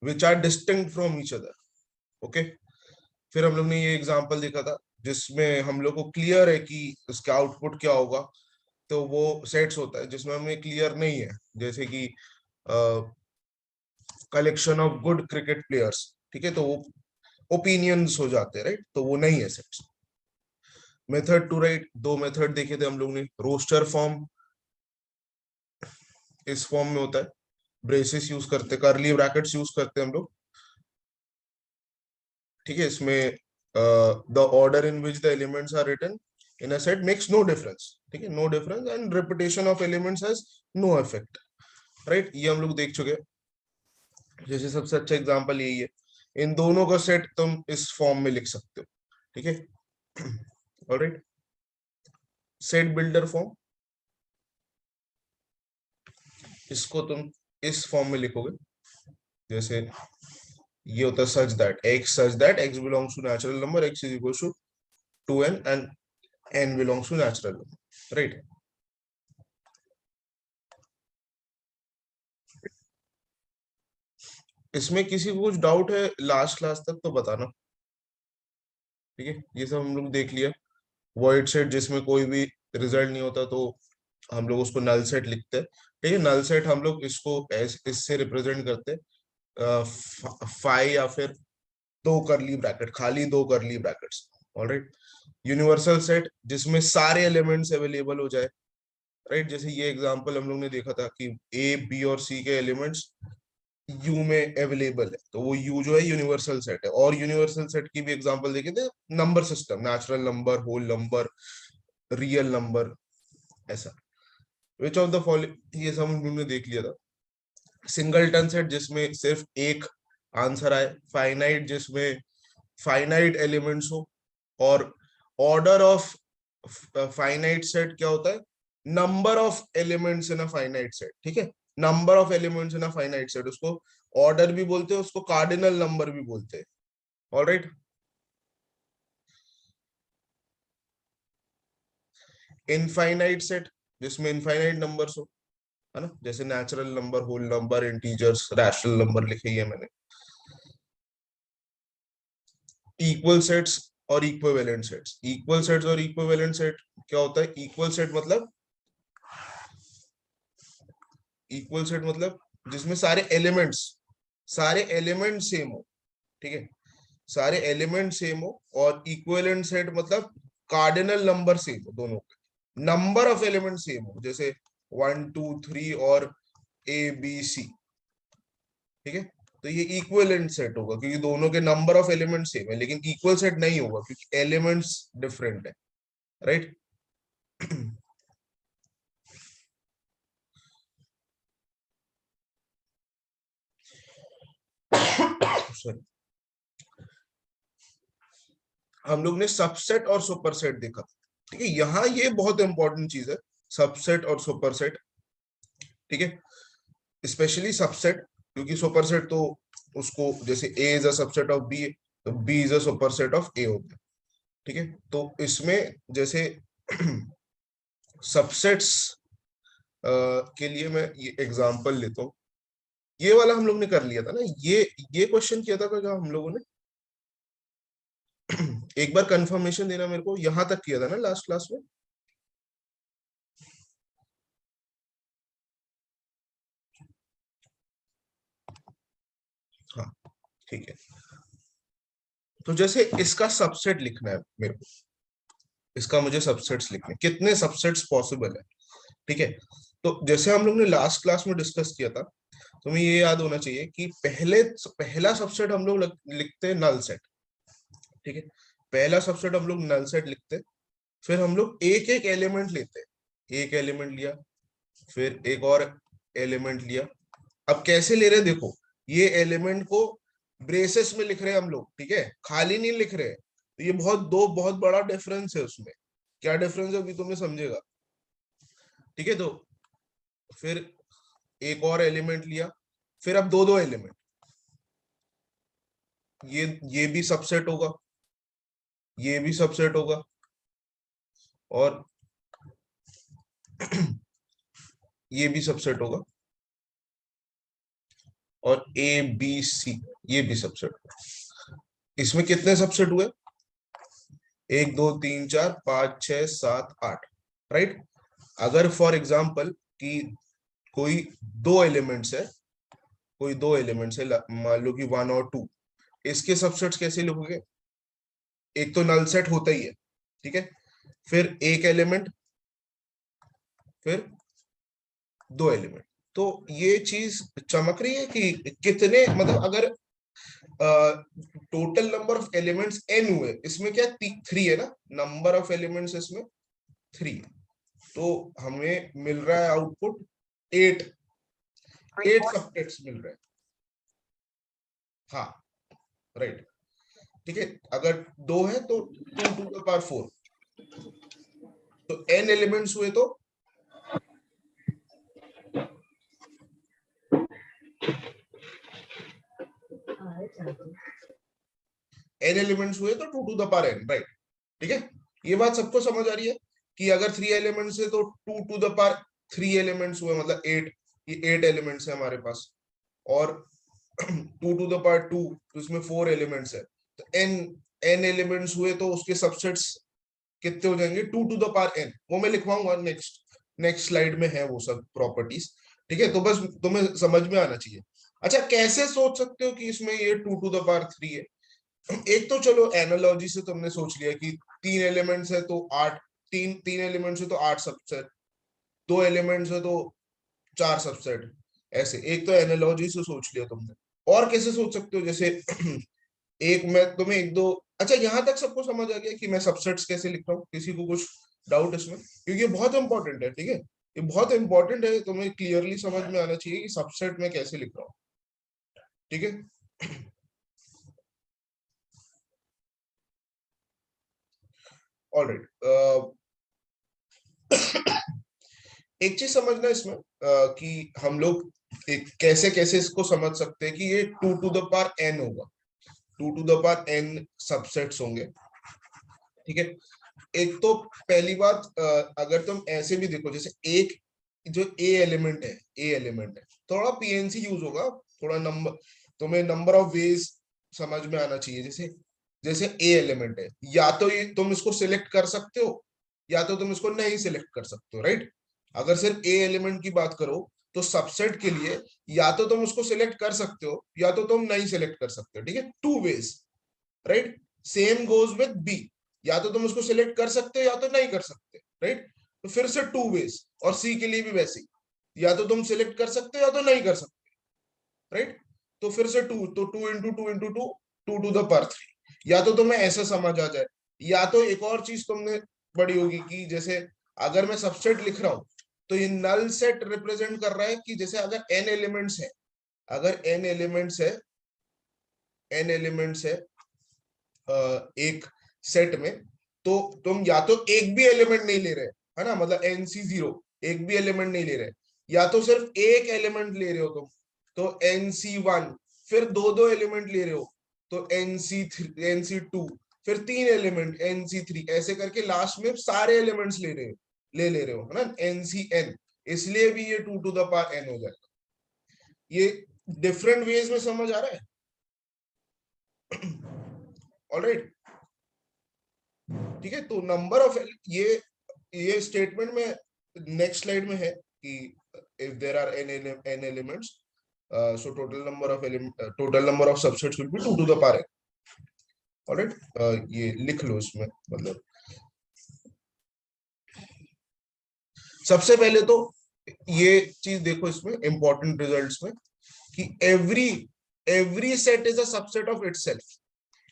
Which are distinct from each other. Okay, फिर हम लोग ने ये एग्जांपल देखा था जिसमें हम लोग को क्लियर है कि इसका आउटपुट क्या होगा। तो वो सेट्स होता है जिसमें हमें क्लियर नहीं है, जैसे कि collection of good cricket players, ठीक है, तो वो ओपिनियंस हो जाते हैं, राइट, तो वो नहीं है सेट्स। मेथड टू राइट, दो मेथड देखे थे हम लोग ने। रोस्टर फॉर्म इस फॉर्म में होता है, ब्रेसेस यूज करते, कर्ली ब्रैकेट्स यूज करते हैं हम लोग, ठीक है। इसमें the order in which the elements are written in a set makes no difference, ठीक है, no difference, and repetition of elements has no effect, right, ये हम लोग देख चुके हैं। जैसे सबसे अच्छा एग्जांपल यही है, इन दोनों का सेट तुम इस फॉर्म में लिख सकते हो, ठीक है। ऑलराइट, सेट बिल्डर फॉर्म, इसको तुम इस फॉर्म में लिखोगे, जैसे ये होता है such that x belongs to natural number, x is equal to 2n and n belongs to natural number, right. इसमें किसी को कुछ डाउट है लास्ट क्लास तक तो बताना, ठीक है। ये सब हम लोग देख लिया। वॉइड सेट जिसमें कोई भी रिजल्ट नहीं होता तो हम लोग उसको नल सेट लिखते हैं, ठीक है। नल सेट हम लोग इसको इससे रिप्रेजेंट करते हैं, फाई या फिर दो करली ब्रैकेट, खाली दो करली ब्रैकेट्स, ऑलराइट। यूनिवर्सल सेट जिसमें सारे एलिमेंट्स अवेलेबल हो जाए, राइट, जैसे ये एग्जांपल हम लोग ने देखा था कि ए बी और सी के एलिमेंट्स यू में अवेलेबल है, तो वो यू जो है यूनिवर्सल सेट है। और यूनिवर्सल सेट की भी एग्जांपल देखे थे, number system, natural number, whole number, real number, ऐसा। विच ऑफ द फॉलोइंग, ये सब हम लोग ने देख लिया था। सिंगलटन सेट जिसमें सिर्फ एक आंसर आए, फाइनाइट जिसमें फाइनाइट एलिमेंट्स हो, और ऑर्डर ऑफ फाइनाइट सेट क्या होता है, number of elements in a finite set, ठीक है। Number of elements in a finite set, उसको ऑर्डर भी बोलते हैं, उसको कार्डिनल नंबर भी बोलते हैं, ऑलराइट। इनफाइनाइट सेट जिसमें इनफाइनाइट नंबर्स हो, है ना, जैसे natural number, whole number, integers, rational number लिखे ही है मैंने। इक्वल सेट्स और इक्विवेलेंट सेट्स, इक्वल सेट्स और इक्विवेलेंट सेट क्या होता है। इक्वल सेट मतलब जिसमें सारे एलिमेंट्स सेम हो, ठीक है, सारे एलिमेंट सेम हो। और इक्विवेलेंट सेट मतलब कार्डिनल नंबर सेम हो दोनों के, नंबर ऑफ एलिमेंट सेम हो, जैसे 1 2 3 और ABC, ठीक है। तो ये इक्विवेलेंट सेट होगा क्योंकि दोनों के नंबर ऑफ एलिमेंट सेम है, लेकिन इक्वल सेट नहीं होगा क्योंकि एलिमेंट्स डिफरेंट है, राइट। सॉरी, हम लोग ने सबसेट और सुपरसेट देखा, ठीक है। यहाँ ये बहुत इंपॉर्टेंट चीज है, सबसेट और सुपरसेट, ठीक है। स्पेशली सबसेट, क्योंकि सुपरसेट तो उसको जैसे A is a subset of B, तो B is a superset of A होता है, ठीक है। तो इसमें जैसे सबसेट्स के लिए मैं ये एग्जांपल लेता हूँ। ये वाला हम लोग ने कर लिया था ना, ये क्वेश्चन किया था क्या हम लोगों ने। एक बार कंफर्मेशन देना मेरे को, यहां तक किया था ना लास्ट क्लास में। हाँ, ठीक है। तो जैसे इसका सबसेट लिखना है मेरे को, इसका मुझे सबसेट्स लिखने, कितने सबसेट्स पॉसिबल है, ठीक है। तो जैसे हम लोग ने लास्ट क्लास में डिस्कस किया था, तुम्हें ये याद होना चाहिए कि पहला सबसेट हम लोग लिखते हैं नल सेट, ठीक है। पहला सबसेट हम लोग नल सेट लिखते हैं, फिर हम लोग एक एक एलिमेंट लेते हैं, एक एलिमेंट लिया, फिर एक और एलिमेंट लिया। अब कैसे ले रहे हैं देखो, ये एलिमेंट को ब्रेसेस में लिख रहे हैं हम लोग, ठीक है, खाली नहीं लिख रहे हैं। तो ये बहुत बड़ा डिफरेंस है उसमें। क्या डिफरेंस है अभी तुम्हें समझेगा, ठीक है। तो फिर एक और एलिमेंट लिया, फिर अब दो दो एलिमेंट, ये भी सबसेट होगा, ये भी सबसेट होगा, और ये भी सबसेट होगा, और ए बी सी ये भी सबसेट। इसमें कितने सबसेट हुए? 1 2 3 4 5 6 7 8, राइट। अगर फॉर एग्जाम्पल कि कोई दो एलिमेंट्स है, कोई दो एलिमेंट्स है, मान लो कि 1 और 2, इसके सबसेट्स कैसे लिखोगे? एक तो नल सेट होता ही है, ठीक है, फिर एक एलिमेंट, फिर दो एलिमेंट। तो ये चीज चमक रही है कि कितने, मतलब अगर total number of elements n हुए, इसमें क्या 3 है ना, नंबर ऑफ एलिमेंट्स इसमें 3, तो हमें मिल रहा है आउटपुट 8, 8 सबसेट्स मिल रहे हैं। हाँ, राइट, ठीक है। अगर दो है तो 2 to the power 4, तो एन एलिमेंट्स हुए तो एन एलिमेंट्स हुए तो 2 to the power n, right, ठीक है। ये बात सबको समझ आ रही है कि अगर 3 एलिमेंट्स है तो 2 to the power 3 एलिमेंट्स हुए, मतलब 8, ये 8 एलिमेंट्स है हमारे पास। और 2 to the power 2, तो इसमें 4 एलिमेंट्स है, तो एन एन एलिमेंट्स हुए तो उसके सबसेट्स कितने हो जाएंगे? 2 to the power n। वो मैं लिखवाऊंगा नेक्स्ट स्लाइड में है वो सब प्रॉपर्टीज, ठीक है। तो बस तुम्हें समझ में आना चाहिए। अच्छा, कैसे सोच सकते हो कि इसमें ये 2 to the power 3 है? एक तो चलो एनालॉजी से तुमने सोच लिया कि 3 एलिमेंट्स है तो 8, तीन तीन एलिमेंट्स है तो 8 सबसेट, 2 एलिमेंट्स है तो 4 सबसेट, ऐसे एक तो एनालॉजी से सोच लिया तुमने। और कैसे सोच सकते हो? जैसे एक मैं तुम्हें एक दो, अच्छा यहां तक सबको समझ आ गया कि मैं सबसेट्स कैसे लिख रहा हूँ? किसी को कुछ डाउट इसमें? क्योंकि ये बहुत इंपॉर्टेंट है, ठीक है, ये बहुत इंपॉर्टेंट है, तुम्हें क्लियरली समझ में आना चाहिए कि सबसेट में कैसे लिख रहा हूँ, ठीक है। ऑलराइट, एक चीज समझना इसमें कि हम लोग कैसे कैसे इसको समझ सकते हैं कि ये 2 to the power n होगा, 2 to the power n subsets होंगे, ठीक है। एक तो पहली बात, अगर तुम ऐसे भी देखो, जैसे एक जो ए एलिमेंट है, ए एलिमेंट है, थोड़ा पीएनसी यूज होगा, थोड़ा नंबर, तुम्हें नंबर ऑफ वेज समझ में आना चाहिए। जैसे जैसे ए एलिमेंट है, या तो ये तुम इसको सिलेक्ट कर सकते हो, या तो तुम इसको नहीं सिलेक्ट कर सकते हो, राइट। अगर सिर्फ ए एलिमेंट की बात करो तो सबसेट के लिए या तो तुम उसको सिलेक्ट कर सकते हो या तो तुम नहीं सिलेक्ट कर सकते हो, ठीक है, 2 ways, right. Same goes with B, या तो तुम उसको सिलेक्ट कर सकते हो या तो नहीं कर सकते, राइट। तो फिर से 2 वेज, और सी के लिए भी वैसे ही, या तो तुम सिलेक्ट कर सकते हो या तो नहीं कर सकते, राइट। तो फिर से 2, तो 2 into 2 into 2, 2 to the power 3, या तो तुम्हें ऐसा समझ आ जाए। या तो एक और चीज तुमने पढ़ी होगी कि जैसे अगर मैं सबसेट लिख रहा हूं तो ये नल सेट रिप्रेजेंट कर रहा है कि जैसे अगर एन एलिमेंट्स है, अगर एन एलिमेंट्स है, एन एलिमेंट्स है एक सेट में, तो तुम या तो एक भी एलिमेंट नहीं ले रहे, है ना, मतलब NC0 एक भी एलिमेंट नहीं ले रहे, या तो सिर्फ एक एलिमेंट ले रहे हो तुम, तो NC1, फिर दो दो एलिमेंट ले रहे हो तो NC3 NC2, फिर 3 एलिमेंट NC3, ऐसे करके लास्ट में सारे एलिमेंट्स ले रहे हो, है ना, NCN। इसलिए भी ये 2 to the power n हो जाएगा। ये डिफरेंट वेज में समझ आ रहा है? ऑलराइट, ठीक है। तो नंबर ऑफ ये स्टेटमेंट में नेक्स्ट स्लाइड में है कि if there are n elements, so total number of subsets will be 2 to the power n। Alright, ये लिख लो इसमें, मतलब सबसे पहले तो ये चीज देखो इसमें इंपॉर्टेंट रिजल्ट्स में कि every set is a subset of itself,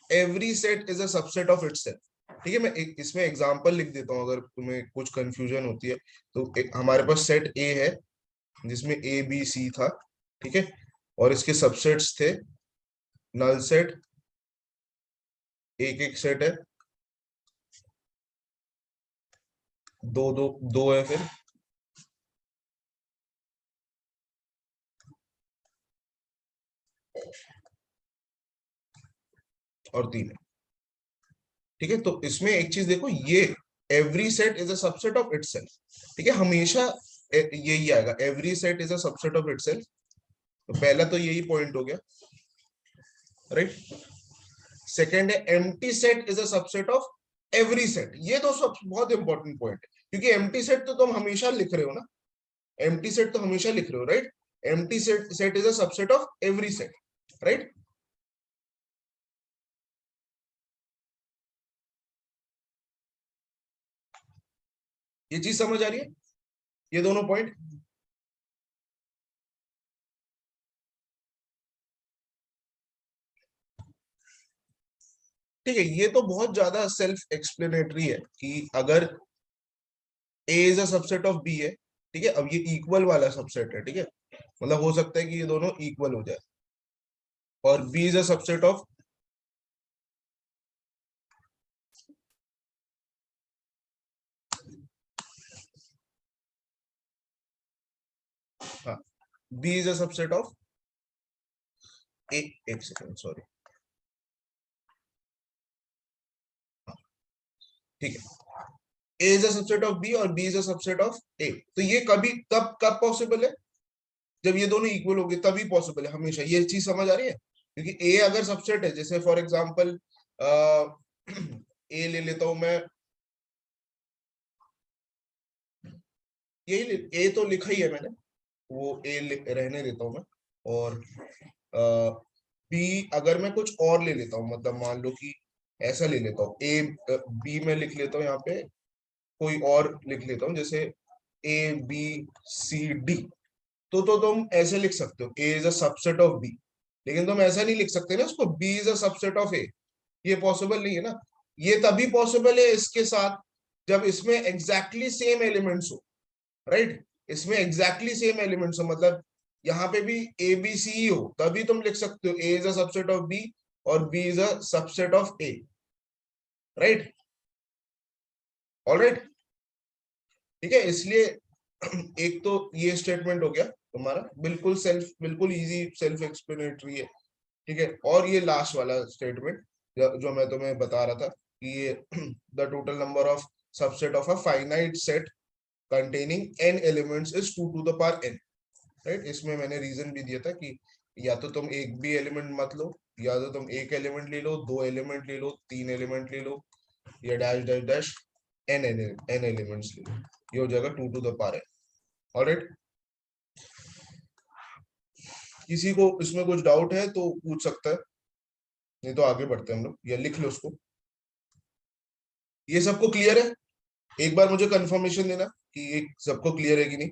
every set is a subset of itself, ठीक है। मैं इसमें एग्जांपल लिख देता हूं अगर तुम्हें कुछ कंफ्यूजन होती है। तो हमारे पास सेट ए है जिसमें ए बी सी था, ठीक है, और इसके सबसेट्स थे नल सेट, एक एक सेट है, दो दो दो है, फिर और 3 है, ठीक है। तो इसमें एक चीज देखो, ये every set is a subset of itself, ठीक है, हमेशा यही आएगा, every set is a subset of itself. तो पहला तो यही पॉइंट हो गया, राइट। सेकेंड है empty set is a subset of every set. ये तो सब बहुत इंपॉर्टेंट पॉइंट है, क्योंकि एम्प्टी सेट तो तुम हमेशा लिख रहे हो ना, एम्प्टी सेट तो हमेशा लिख रहे हो, right. Empty set is a subset of every set, right. ये चीज समझ आ रही है, ये दोनों पॉइंट। ठीक है, ये तो बहुत ज्यादा सेल्फ एक्सप्लेनेटरी है कि अगर A is a subset of B है, ठीक है, अब ये इक्वल वाला सबसेट है, ठीक है, मतलब हो सकता है कि ये दोनों इक्वल हो जाए, और B is a subset of, हाँ, B is a subset of A. एक सेकेंड, सॉरी, ठीक है, A is a subset of B और B is a subset of A. तो ये कभी कब कब पॉसिबल है, जब ये दोनों इक्वल हो गए तभी पॉसिबल है हमेशा। ये चीज समझ आ रही है, क्योंकि ए अगर सबसेट है, जैसे फॉर एग्जांपल ए ले लेता हूं मैं, यही ए तो लिखा ही है मैंने, वो ए रहने देता हूं मैं। और बी अगर मैं कुछ और ले लेता हूँ, मतलब मान लो कि ऐसा ले लेता हूँ, ए बी में लिख लेता हूँ यहाँ पे, कोई और लिख लेता हूँ, जैसे ए बी सी डी। तो तुम ऐसे लिख सकते हो A is a subset of B, लेकिन तुम ऐसा नहीं लिख सकते ना उसको, B is a subset of A. ये पॉसिबल नहीं है ना। ये तभी पॉसिबल है इसके साथ जब इसमें एग्जैक्टली सेम एलिमेंट्स हो, राइट। इसमें एग्जैक्टली सेम एलिमेंट्स हो, मतलब यहाँ पे भी ए बी सी हो, तभी तुम लिख सकते हो A is a subset of B और B is a subset of A, right. Alright, ठीक है, इसलिए एक तो ये स्टेटमेंट हो गया तुम्हारा, बिल्कुल बिल्कुल इजी सेल्फ एक्सप्लेनेटरी है, ठीक है। और ये लास्ट वाला स्टेटमेंट जो मैं तुम्हें बता रहा था कि ये the total number of subset of a finite set containing n elements is 2 to the power n, right. इसमें मैंने रीजन भी दिया था कि या तो तुम एक भी एलिमेंट मत लो, या तो तुम एक एलिमेंट ले लो, दो एलिमेंट ले लो, तीन एलिमेंट ले लो, या dash dash dash n elements ले लो, ये हो जाएगा 2 to the power n। Alright, किसी को इसमें कुछ डाउट है तो पूछ सकता है, नहीं तो आगे बढ़ते हैं हम लोग, या लिख लो उसको। ये सबको क्लियर है? एक बार मुझे कंफर्मेशन देना कि ये सबको क्लियर है कि नहीं।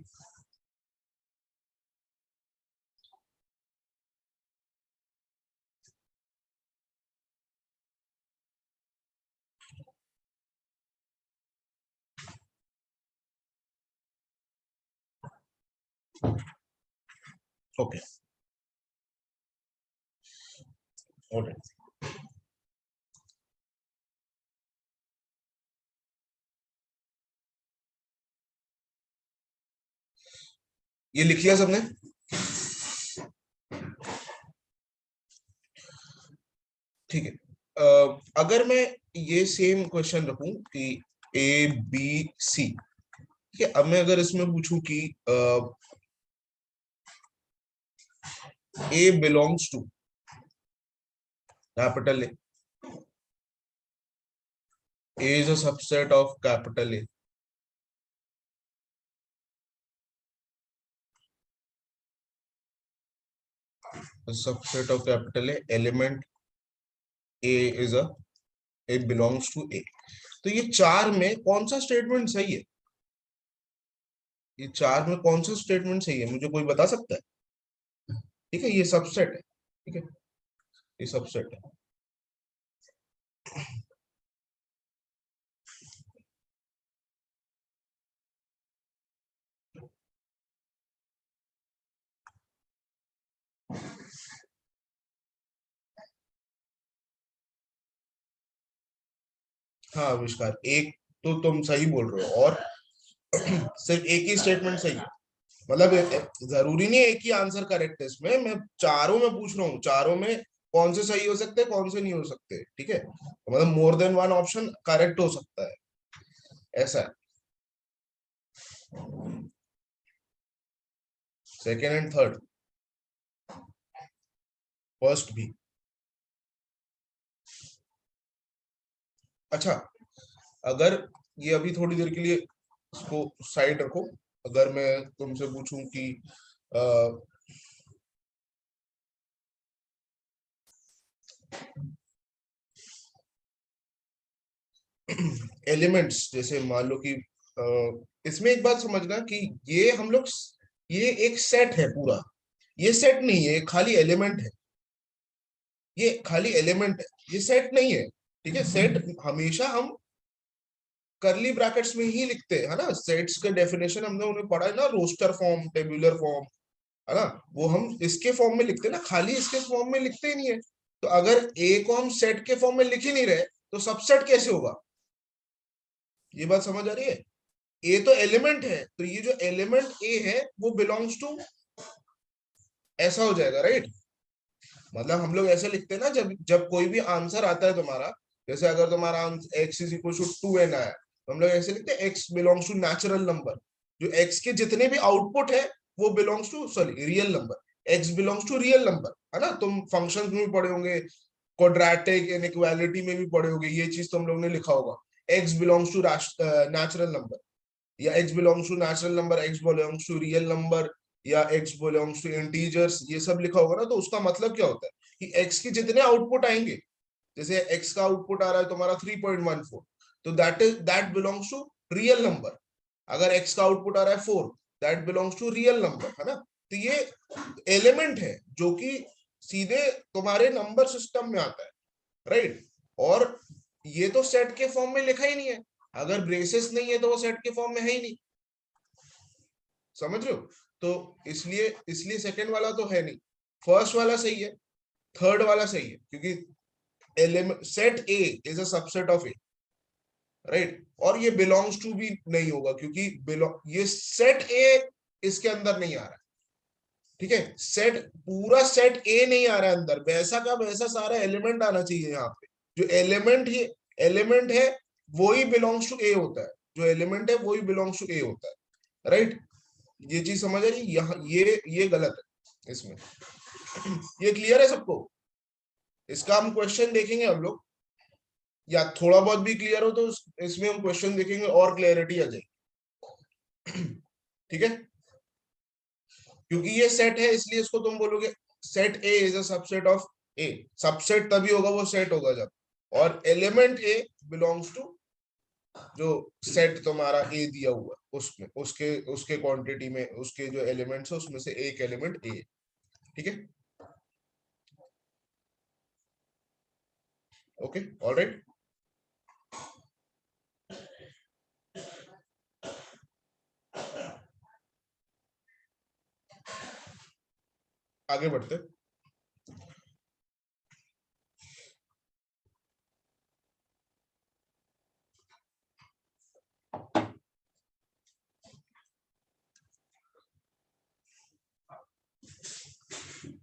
ओके, ऑलराइट, ये लिख लिया सबने? ठीक है, अगर मैं ये सेम क्वेश्चन रखूं कि ए बी सी, ठीक है, अब मैं अगर इसमें पूछूं कि a belongs to capital A is a subset of capital A, subset of capital A, element a is a, a belongs to A. तो ये चार में कौन सा स्टेटमेंट सही है? ये चार में कौन सा स्टेटमेंट सही है, मुझे कोई बता सकता है? ठीक है, ये सबसेट है, ठीक है, ये सबसेट है। हाँ आविष्कार, एक तो तुम सही बोल रहे हो, और सिर्फ एक ही स्टेटमेंट सही है, मतलब जरूरी नहीं है एक ही आंसर करेक्ट है इसमें, मैं चारों में पूछ रहा हूँ, चारों में कौन से सही हो सकते हैं, कौन से नहीं हो सकते, ठीक है, तो मतलब more than one option correct हो सकता है, ऐसा है। सेकेंड एंड थर्ड, फर्स्ट भी। अच्छा, अगर ये अभी थोड़ी देर के लिए इसको साइड रखो, अगर मैं तुमसे पूछूं कि एलिमेंट्स, जैसे मान लो कि इसमें एक बात समझना कि ये हम लोग, ये एक सेट है पूरा, ये सेट नहीं है, ये खाली एलिमेंट है, ये खाली एलिमेंट है, ये सेट नहीं है। ठीक है, सेट हमेशा हम करली ब्रैकेट्स में ही लिखते हैं, है ना। सेट्स का डेफिनेशन हमने उन्हें पढ़ा है ना, रोस्टर फॉर्म, टेबुलर फॉर्म, है ना। वो हम इसके फॉर्म में लिखते हैं ना, खाली इसके फॉर्म में लिखते ही नहीं है। तो अगर ए को हम सेट के फॉर्म में लिख ही नहीं रहे तो सबसेट कैसे होगा? ये बात समझ आ रही है? ए तो एलिमेंट है, तो ये जो एलिमेंट ए है वो बिलोंग्स टू, ऐसा हो जाएगा, राइट। मतलब हम लोग ऐसे लिखते हैं ना, जब जब कोई भी आंसर आता है तुम्हारा, जैसे अगर तुम्हारा x is equal to 2n आया, तो हम लोग ऐसे लिखते हैं x belongs to natural number. जो x के जितने भी आउटपुट है वो belongs to, sorry, real number. x belongs to real number, है ना। तुम फंक्शंस में भी पढ़े होंगे, क्वाड्रेटिक इनइक्वालिटी में भी पढ़े होंगे, ये चीज तुम लोग ने लिखा होगा। x belongs to natural number, या x belongs to natural number, x belongs to real number, या x बिलोंग्स टू इंटीजर्स, ये सब लिखा होगा ना। तो उसका मतलब क्या होता है कि x के जितने आउटपुट आएंगे, जैसे x का आउटपुट आ रहा है तुम्हारा 3.14, तो that belongs to real number. अगर x का आउटपुट आ रहा है 4, that belongs to real number, है ना। तो ये एलिमेंट है जो कि सीधे तुम्हारे नंबर सिस्टम में आता है, राइट। और ये तो सेट के फॉर्म में लिखा ही नहीं है, अगर ब्रेसेस नहीं है तो वो सेट के फॉर्म में है ही नहीं, समझ रहे हो। तो इसलिए इसलिए सेकंड वाला तो है नहीं, फर्स्ट वाला सही है, थर्ड वाला सही है, क्योंकि element set A is a subset of A, right. और ये बिलोंग्स टू भी नहीं होगा, क्योंकि ये सेट ए इसके अंदर नहीं आ रहा है, ठीक है। सेट, पूरा सेट ए नहीं आ रहा है अंदर, वैसा का वैसा सारा एलिमेंट आना चाहिए यहाँ पे। जो एलिमेंट, ये एलिमेंट है वो ही बिलोंग्स टू ए होता है, जो एलिमेंट है वो ही बिलोंग्स टू ए होता है, राइट। ये चीज समझ आ रही है? यहाँ ये गलत है इसमें। ये क्लियर है सबको? इसका हम क्वेश्चन देखेंगे हम लोग, या थोड़ा बहुत भी क्लियर हो तो इसमें हम क्वेश्चन देखेंगे और क्लैरिटी आ जाएगी। ठीक है, क्योंकि ये सेट है इसलिए इसको तुम बोलोगे set A is a subset of A. Subset तभी होगा, वो सेट होगा जब, और एलिमेंट ए बिलोंग्स टू जो सेट तुम्हारा ए दिया हुआ है, उसमें उसके उसके क्वांटिटी में उसके जो एलिमेंट्स है उसमें से एक एलिमेंट ए। ठीक है, ओके, ऑलराइट। आगे बढ़ते हैं।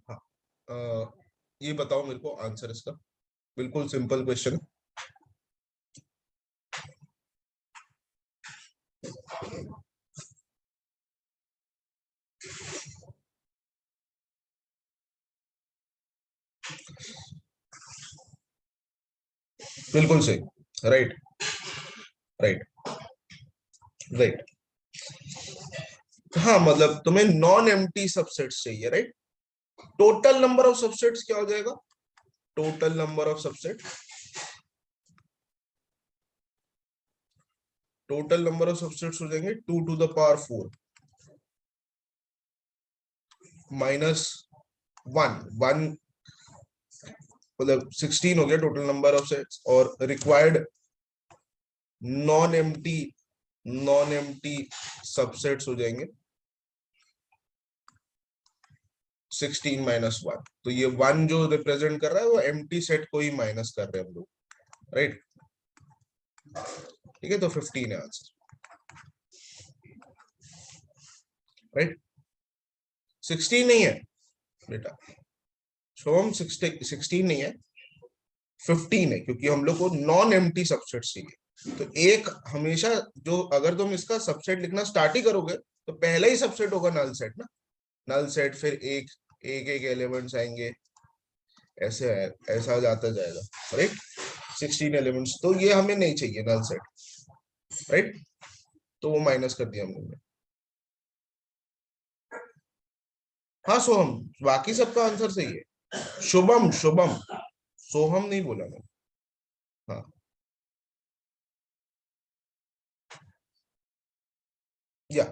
हाँ, ये बताओ मेरे को आंसर इसका, बिल्कुल सिंपल क्वेश्चन। बिल्कुल सही, राइट, राइट, राइट। हाँ, मतलब तुम्हें नॉन एम्प्टी सबसेट्स चाहिए, right. Total number of subsets क्या हो जाएगा? Total number of subset, total number of subsets हो जाएंगे 2 टू द पावर 4 माइनस 1 1, मतलब 16 हो गया टोटल नंबर ऑफ सेट्स। और required non empty, non empty subsets हो जाएंगे 16 माइनस 1। तो ये 1 जो रिप्रेजेंट कर रहा है वो एम्प्टी सेट को ही माइनस कर रहे हैं हम लोग, राइट। ठीक है, तो 15 है आंसर, राइट। 16 नहीं है बेटा, शुभम, 16 नहीं है, 15 है, क्योंकि हम लोग को नॉन एम्प्टी सबसेट चाहिए। तो एक हमेशा, जो अगर तुम इसका सबसेट लिखना स्टार्ट ही करोगे तो पहला ही सबसेट होगा नल सेट ना, नल सेट। फिर एक एक एक एलिमेंट्स आएंगे, ऐसे है, ऐसा जाता जाएगा, राइट। 16 एलिमेंट्स, तो ये हमें नहीं चाहिए नल सेट, राइट। तो वो माइनस कर दिया हमने। हाँ सोहम, बाकी सबका आंसर सही है। शुभम, शुभम, सोहम नहीं बोला मैं। हाँ। या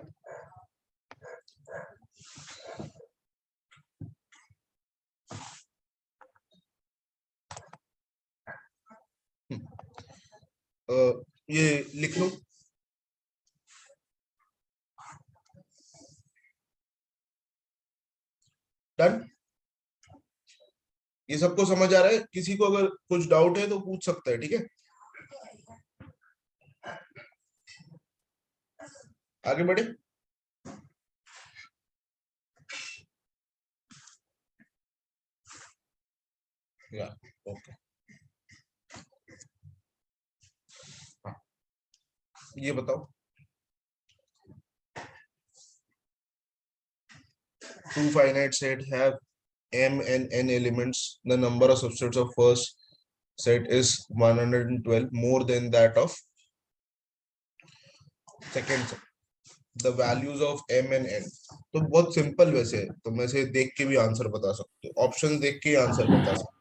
अ, ये लिख लो। डन। ये सबको समझ आ रहा है? किसी को अगर कुछ डाउट है तो पूछ सकता है, ठीक है। आगे बढ़े। या ओके। हाँ, ये बताओ। Two finite set have m and n elements. The number of subsets of first set is 112, more than that of second set. The values of m and n. तो बहुत सिंपल वैसे है, तो मैं से देख के भी आंसर बता सकते हो, ऑप्शन देख के आंसर बता सकते हो।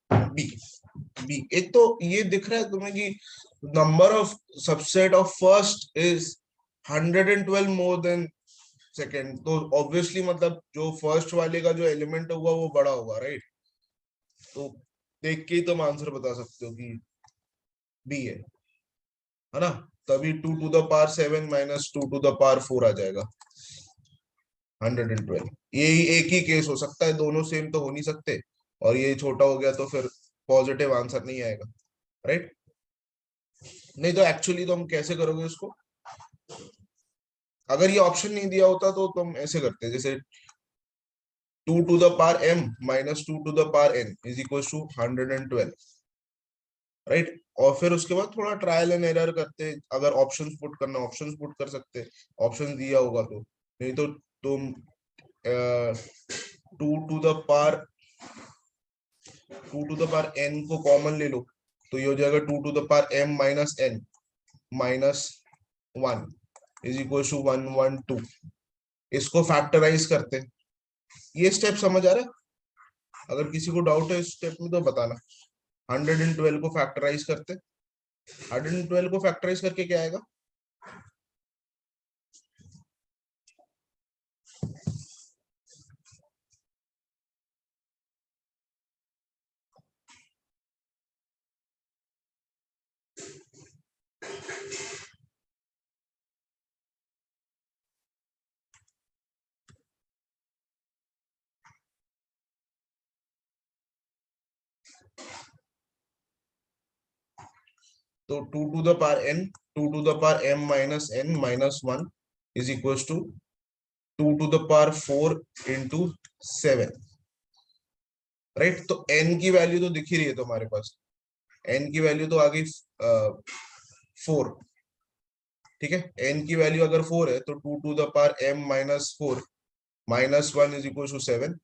बी। बी, एक तो ये दिख रहा है तुम्हें कि number of subset of first is 112 more than second, तो ऑब्वियसली मतलब जो फर्स्ट वाले का जो एलिमेंट होगा वो बड़ा होगा, राइट। तो देख के ही तुम आंसर बता सकते हो कि बी है ना। तभी 2 to the power 7 minus 2 to the power 4 आ जाएगा, 112। यही एक ही केस हो सकता है, दोनों सेम तो हो नहीं सकते, और ये छोटा हो गया तो फिर पॉजिटिव आंसर नहीं आएगा, राइट। नहीं तो एक्चुअली तो हम कैसे करोगे उसको, अगर ये ऑप्शन नहीं दिया होता तो तुम ऐसे करते, जैसे 2 to the power m minus 2 to the power n is equal to 112, right. और फिर उसके बाद थोड़ा ट्रायल एंड एरर करते, अगर ऑप्शंस पुट करना ऑप्शंस पुट कर सकते, ऑप्शन दिया होगा तो। नहीं तो तुम 2 to the power n को कॉमन ले लो, तो ये हो जाएगा 2 to the power m minus n -1 is equal to 112। इसको फैक्टराइज करते, ये स्टेप समझ आ रहा है? अगर किसी को डाउट है इस स्टेप में तो बताना। 112 को फैक्टराइज करते, 112 को फैक्टराइज करके क्या आएगा? तो 2 to the power n, 2 to the power m minus n -1 is equal to 2 to the power 4 into 7, right. तो n की वैल्यू तो दिख ही रही है तुम्हारे पास, n की वैल्यू तो आ गई 4, ठीक है। n की वैल्यू अगर 4 है तो 2 to the power m-4 -1 is equal to 7,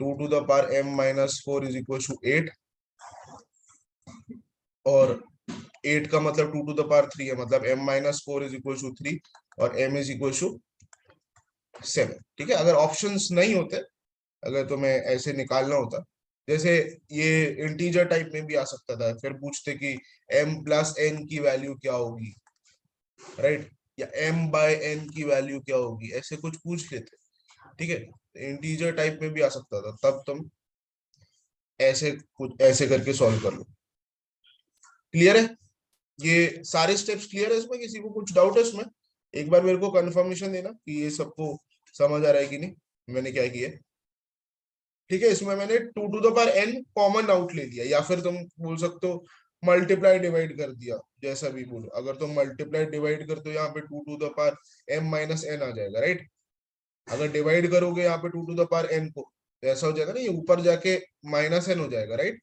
2 to the power m-4 is equal to 8, और 8 का मतलब 2 to the power 3 है, मतलब m-4 इज इक्वल टू 3 और m इज इक्वल टू 7, ठीक है। अगर ऑप्शंस नहीं होते, अगर तुम्हें ऐसे निकालना होता, जैसे ये इंटीजर टाइप में भी आ सकता था, फिर पूछते कि m+n की वैल्यू क्या होगी, राइट, या m/n की वैल्यू क्या होगी, ऐसे कुछ पूछ लेते, ठीक है। इंटीजर टाइप में भी आ सकता था, तब तुम ऐसे कुछ ऐसे करके सॉल्व कर लो। क्लियर है? ये सारे स्टेप्स क्लियर है इसमें? किसी को कुछ डाउट है इसमें? एक बार मेरे को कंफर्मेशन देना कि ये सबको समझ आ रहा है कि नहीं, मैंने क्या किया है। ठीक है, इसमें मैंने 2 to the power n common out ले लिया, या फिर तुम बोल सकते हो मल्टीप्लाई डिवाइड कर दिया, जैसा भी बोलो। अगर तुम मल्टीप्लाई डिवाइड करते हो यहाँ पे 2 to the power m - n आ जाएगा, राइट। अगर डिवाइड करोगे यहाँ पे 2 to the power n को, तो ऐसा हो जाएगा ना, ये ऊपर जाके -n हो जाएगा, राइट।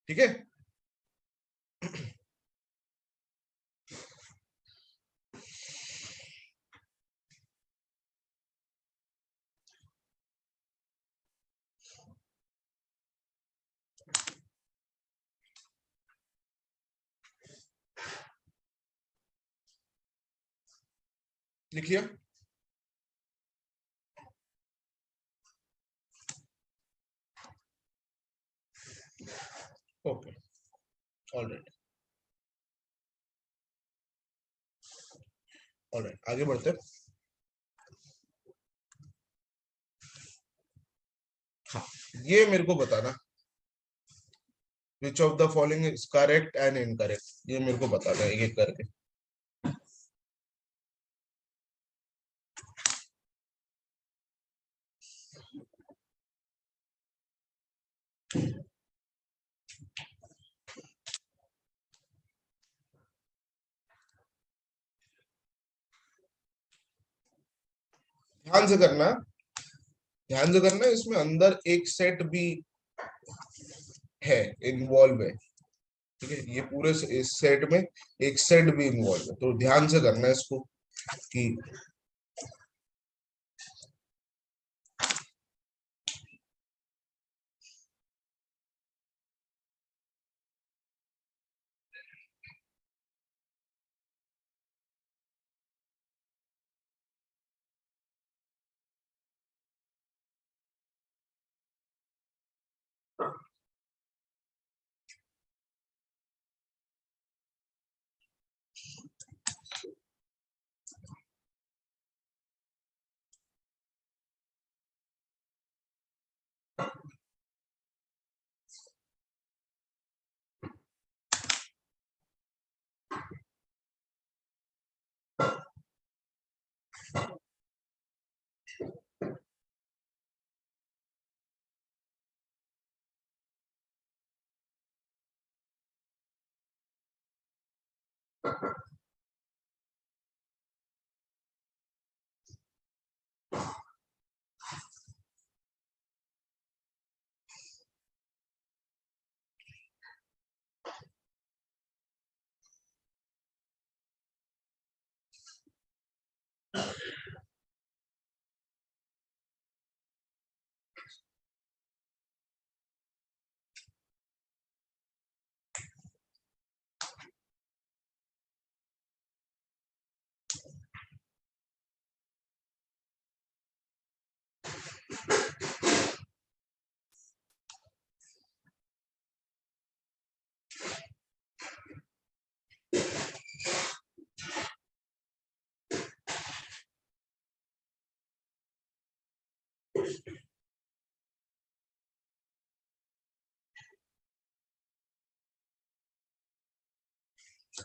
ठीक है। लिखिए। ओके, ऑलराइट, ऑलराइट, आगे बढ़ते हैं। हाँ, ये मेरे को बताना, which of the following is correct and incorrect, ये मेरे को बताना है एक एक करके। ध्यान से करना, ध्यान से करना, इसमें अंदर एक सेट भी है, इन्वॉल्व है। ठीक है, ये पूरे इस सेट में एक सेट भी इन्वॉल्व है, तो ध्यान से करना है इसको कि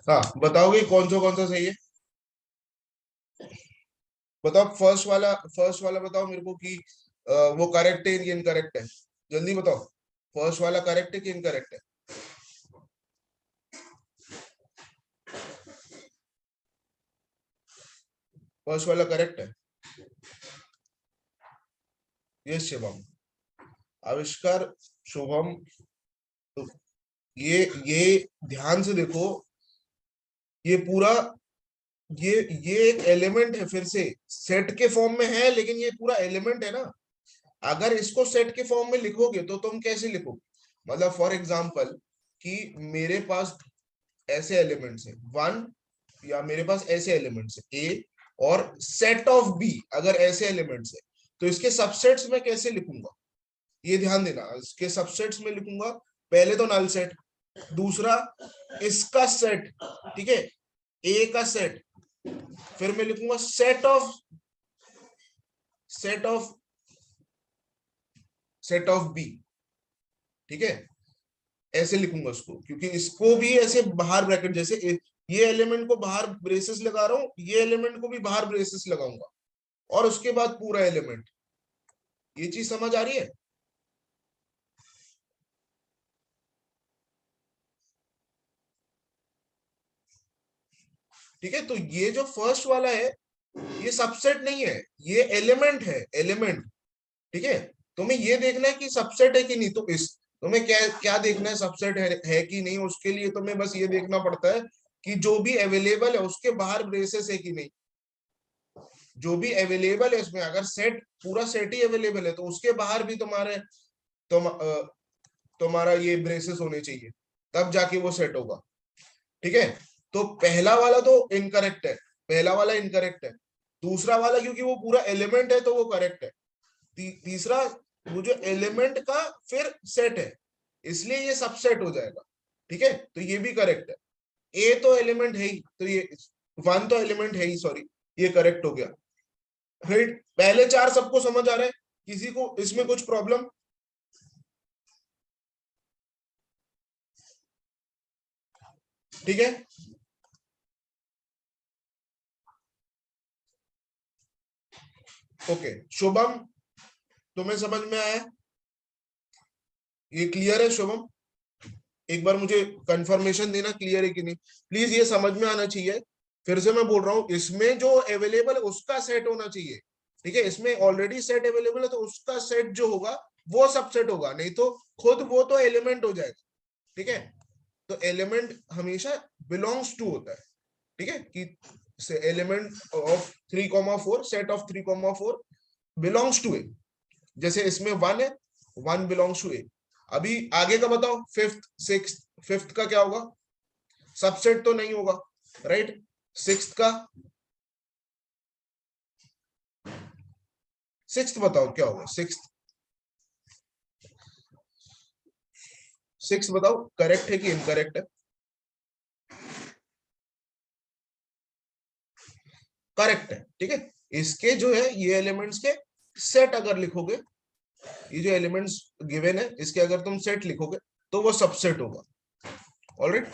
हाँ, बताओगे कौन सा सही है? बताओ, फर्स्ट वाला बताओ मेरे को कि वो करेक्ट है कि इनकरेक्ट है, जल्दी बताओ। फर्स्ट वाला करेक्ट है कि इनकरेक्ट है? फर्स्ट वाला करेक्ट है। यस शिवम, आविष्कार, शुभम, तो ये ध्यान से देखो, ये पूरा, ये ये एक एलिमेंट है, फिर से सेट के फॉर्म में है, लेकिन ये पूरा एलिमेंट है ना। अगर इसको सेट के फॉर्म में लिखोगे तो तुम कैसे लिखोगे? मतलब फॉर एग्जांपल कि मेरे पास ऐसे एलिमेंट्स है 1, या मेरे पास ऐसे एलिमेंट्स है ए, और सेट ऑफ बी अगर ऐसे एलिमेंट्स है, तो इसके सबसेट्स में कैसे लिखूंगा? ये ध्यान देना, इसके सबसेट्स में लिखूंगा पहले तो नल सेट, दूसरा इसका सेट, ठीक है, ए का सेट, फिर मैं लिखूंगा सेट ऑफ बी, ठीक है। ऐसे लिखूंगा उसको, क्योंकि इसको भी ऐसे बाहर ब्रैकेट, जैसे ये एलिमेंट को बाहर ब्रेसेस लगा रहा हूं, ये एलिमेंट को भी बाहर ब्रेसेस लगाऊंगा, और उसके बाद पूरा एलिमेंट। ये चीज समझ आ रही है? ठीक है, तो ये जो फर्स्ट वाला है ये सबसेट नहीं है, ये एलिमेंट है, एलिमेंट। ठीक है, तुम्हें ये देखना है कि सबसेट है कि नहीं। तो इस तुम्हें क्या क्या देखना है, सबसेट है कि नहीं। उसके लिए तुम्हें बस ये देखना पड़ता है कि जो भी अवेलेबल है उसके बाहर ब्रेसेस है कि नहीं। जो भी अवेलेबल है इसमें, अगर सेट पूरा सेट ही अवेलेबल है तो उसके बाहर भी तुम्हारा ये ब्रेसेस होने चाहिए, तब जाके वो सेट होगा। ठीक है, तो पहला वाला तो इनकरेक्ट है, पहला वाला इनकरेक्ट है। दूसरा वाला क्योंकि वो पूरा एलिमेंट है तो वो करेक्ट है। तीसरा, वो जो एलिमेंट का फिर सेट है, इसलिए ये सबसेट हो जाएगा। ठीक है, तो ये भी करेक्ट है। ए तो एलिमेंट है ही, तो ये वन तो एलिमेंट है ही, सॉरी, ये करेक्ट हो गया। राइट, पहले चार सबको समझ आ रहा है? किसी को इसमें कुछ प्रॉब्लम? ठीक है, ओके। शुभम, तुम्हें समझ में आया? ये क्लियर है शुभम? एक बार मुझे कंफर्मेशन देना क्लियर है कि नहीं। प्लीज, ये समझ में आना चाहिए। फिर से मैं बोल रहा हूं, इसमें जो अवेलेबल है उसका सेट होना चाहिए। ठीक है, इसमें ऑलरेडी सेट अवेलेबल है तो उसका सेट जो होगा वो सबसेट होगा, नहीं तो खुद वो तो एलिमेंट हो जाएगा। ठीक है, तो एलिमेंट हमेशा बिलोंग्स टू होता है। ठीक है, कि element of 3,4, set of 3,4 belongs to A. जैसे इसमें वन है, वन बिलोंग्स टू ए। अभी आगे का बताओ, फिफ्थ सिक्स, फिफ्थ का क्या होगा? सबसेट तो नहीं होगा, राइट? सिक्स्थ का, सिक्स्थ बताओ क्या होगा? सिक्स्थ, सिक्स्थ बताओ करेक्ट है कि इनकरेक्ट है? करेक्ट है। ठीक है, इसके जो है ये एलिमेंट्स के सेट अगर लिखोगे, ये जो एलिमेंट्स गिवन है इसके अगर तुम सेट लिखोगे तो वो सबसेट होगा। ऑलराइट,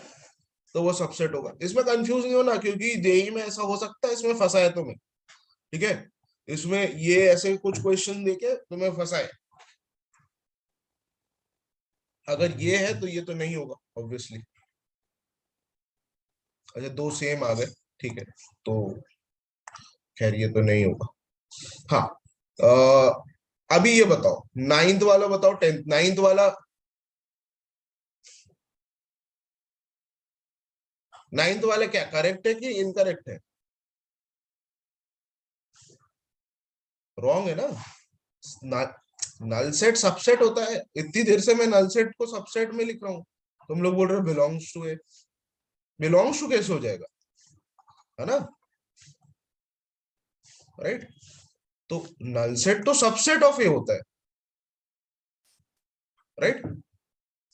तो वो सबसेट होगा। इसमें कंफ्यूज नहीं होना, क्योंकि जेई में ऐसा हो सकता है इसमें फंसा है तुम्हें। ठीक है, इसमें ये ऐसे कुछ क्वेश्चन देके तुम्हें फंसाए। अगर ये है तो ये तो नहीं होगा ऑब्वियसली। अच्छा, दो सेम आ गए, ठीक है, तो खैर ये तो नहीं होगा। हाँ, अभी ये बताओ, नाइन्थ वाला बताओ, टेंथ नाइन्थ वाला। नाइन्थ वाला क्या करेक्ट है कि इनकरेक्ट है? रॉन्ग है ना। नल सेट सबसेट होता है। इतनी देर से मैं नल सेट को सबसेट में लिख रहा हूँ, तुम लोग बोल रहे हो belongs to A. Belongs to कैसे हो जाएगा, है ना? राइट, तो नल सेट तो सबसेट ऑफ ए होता है, राइट?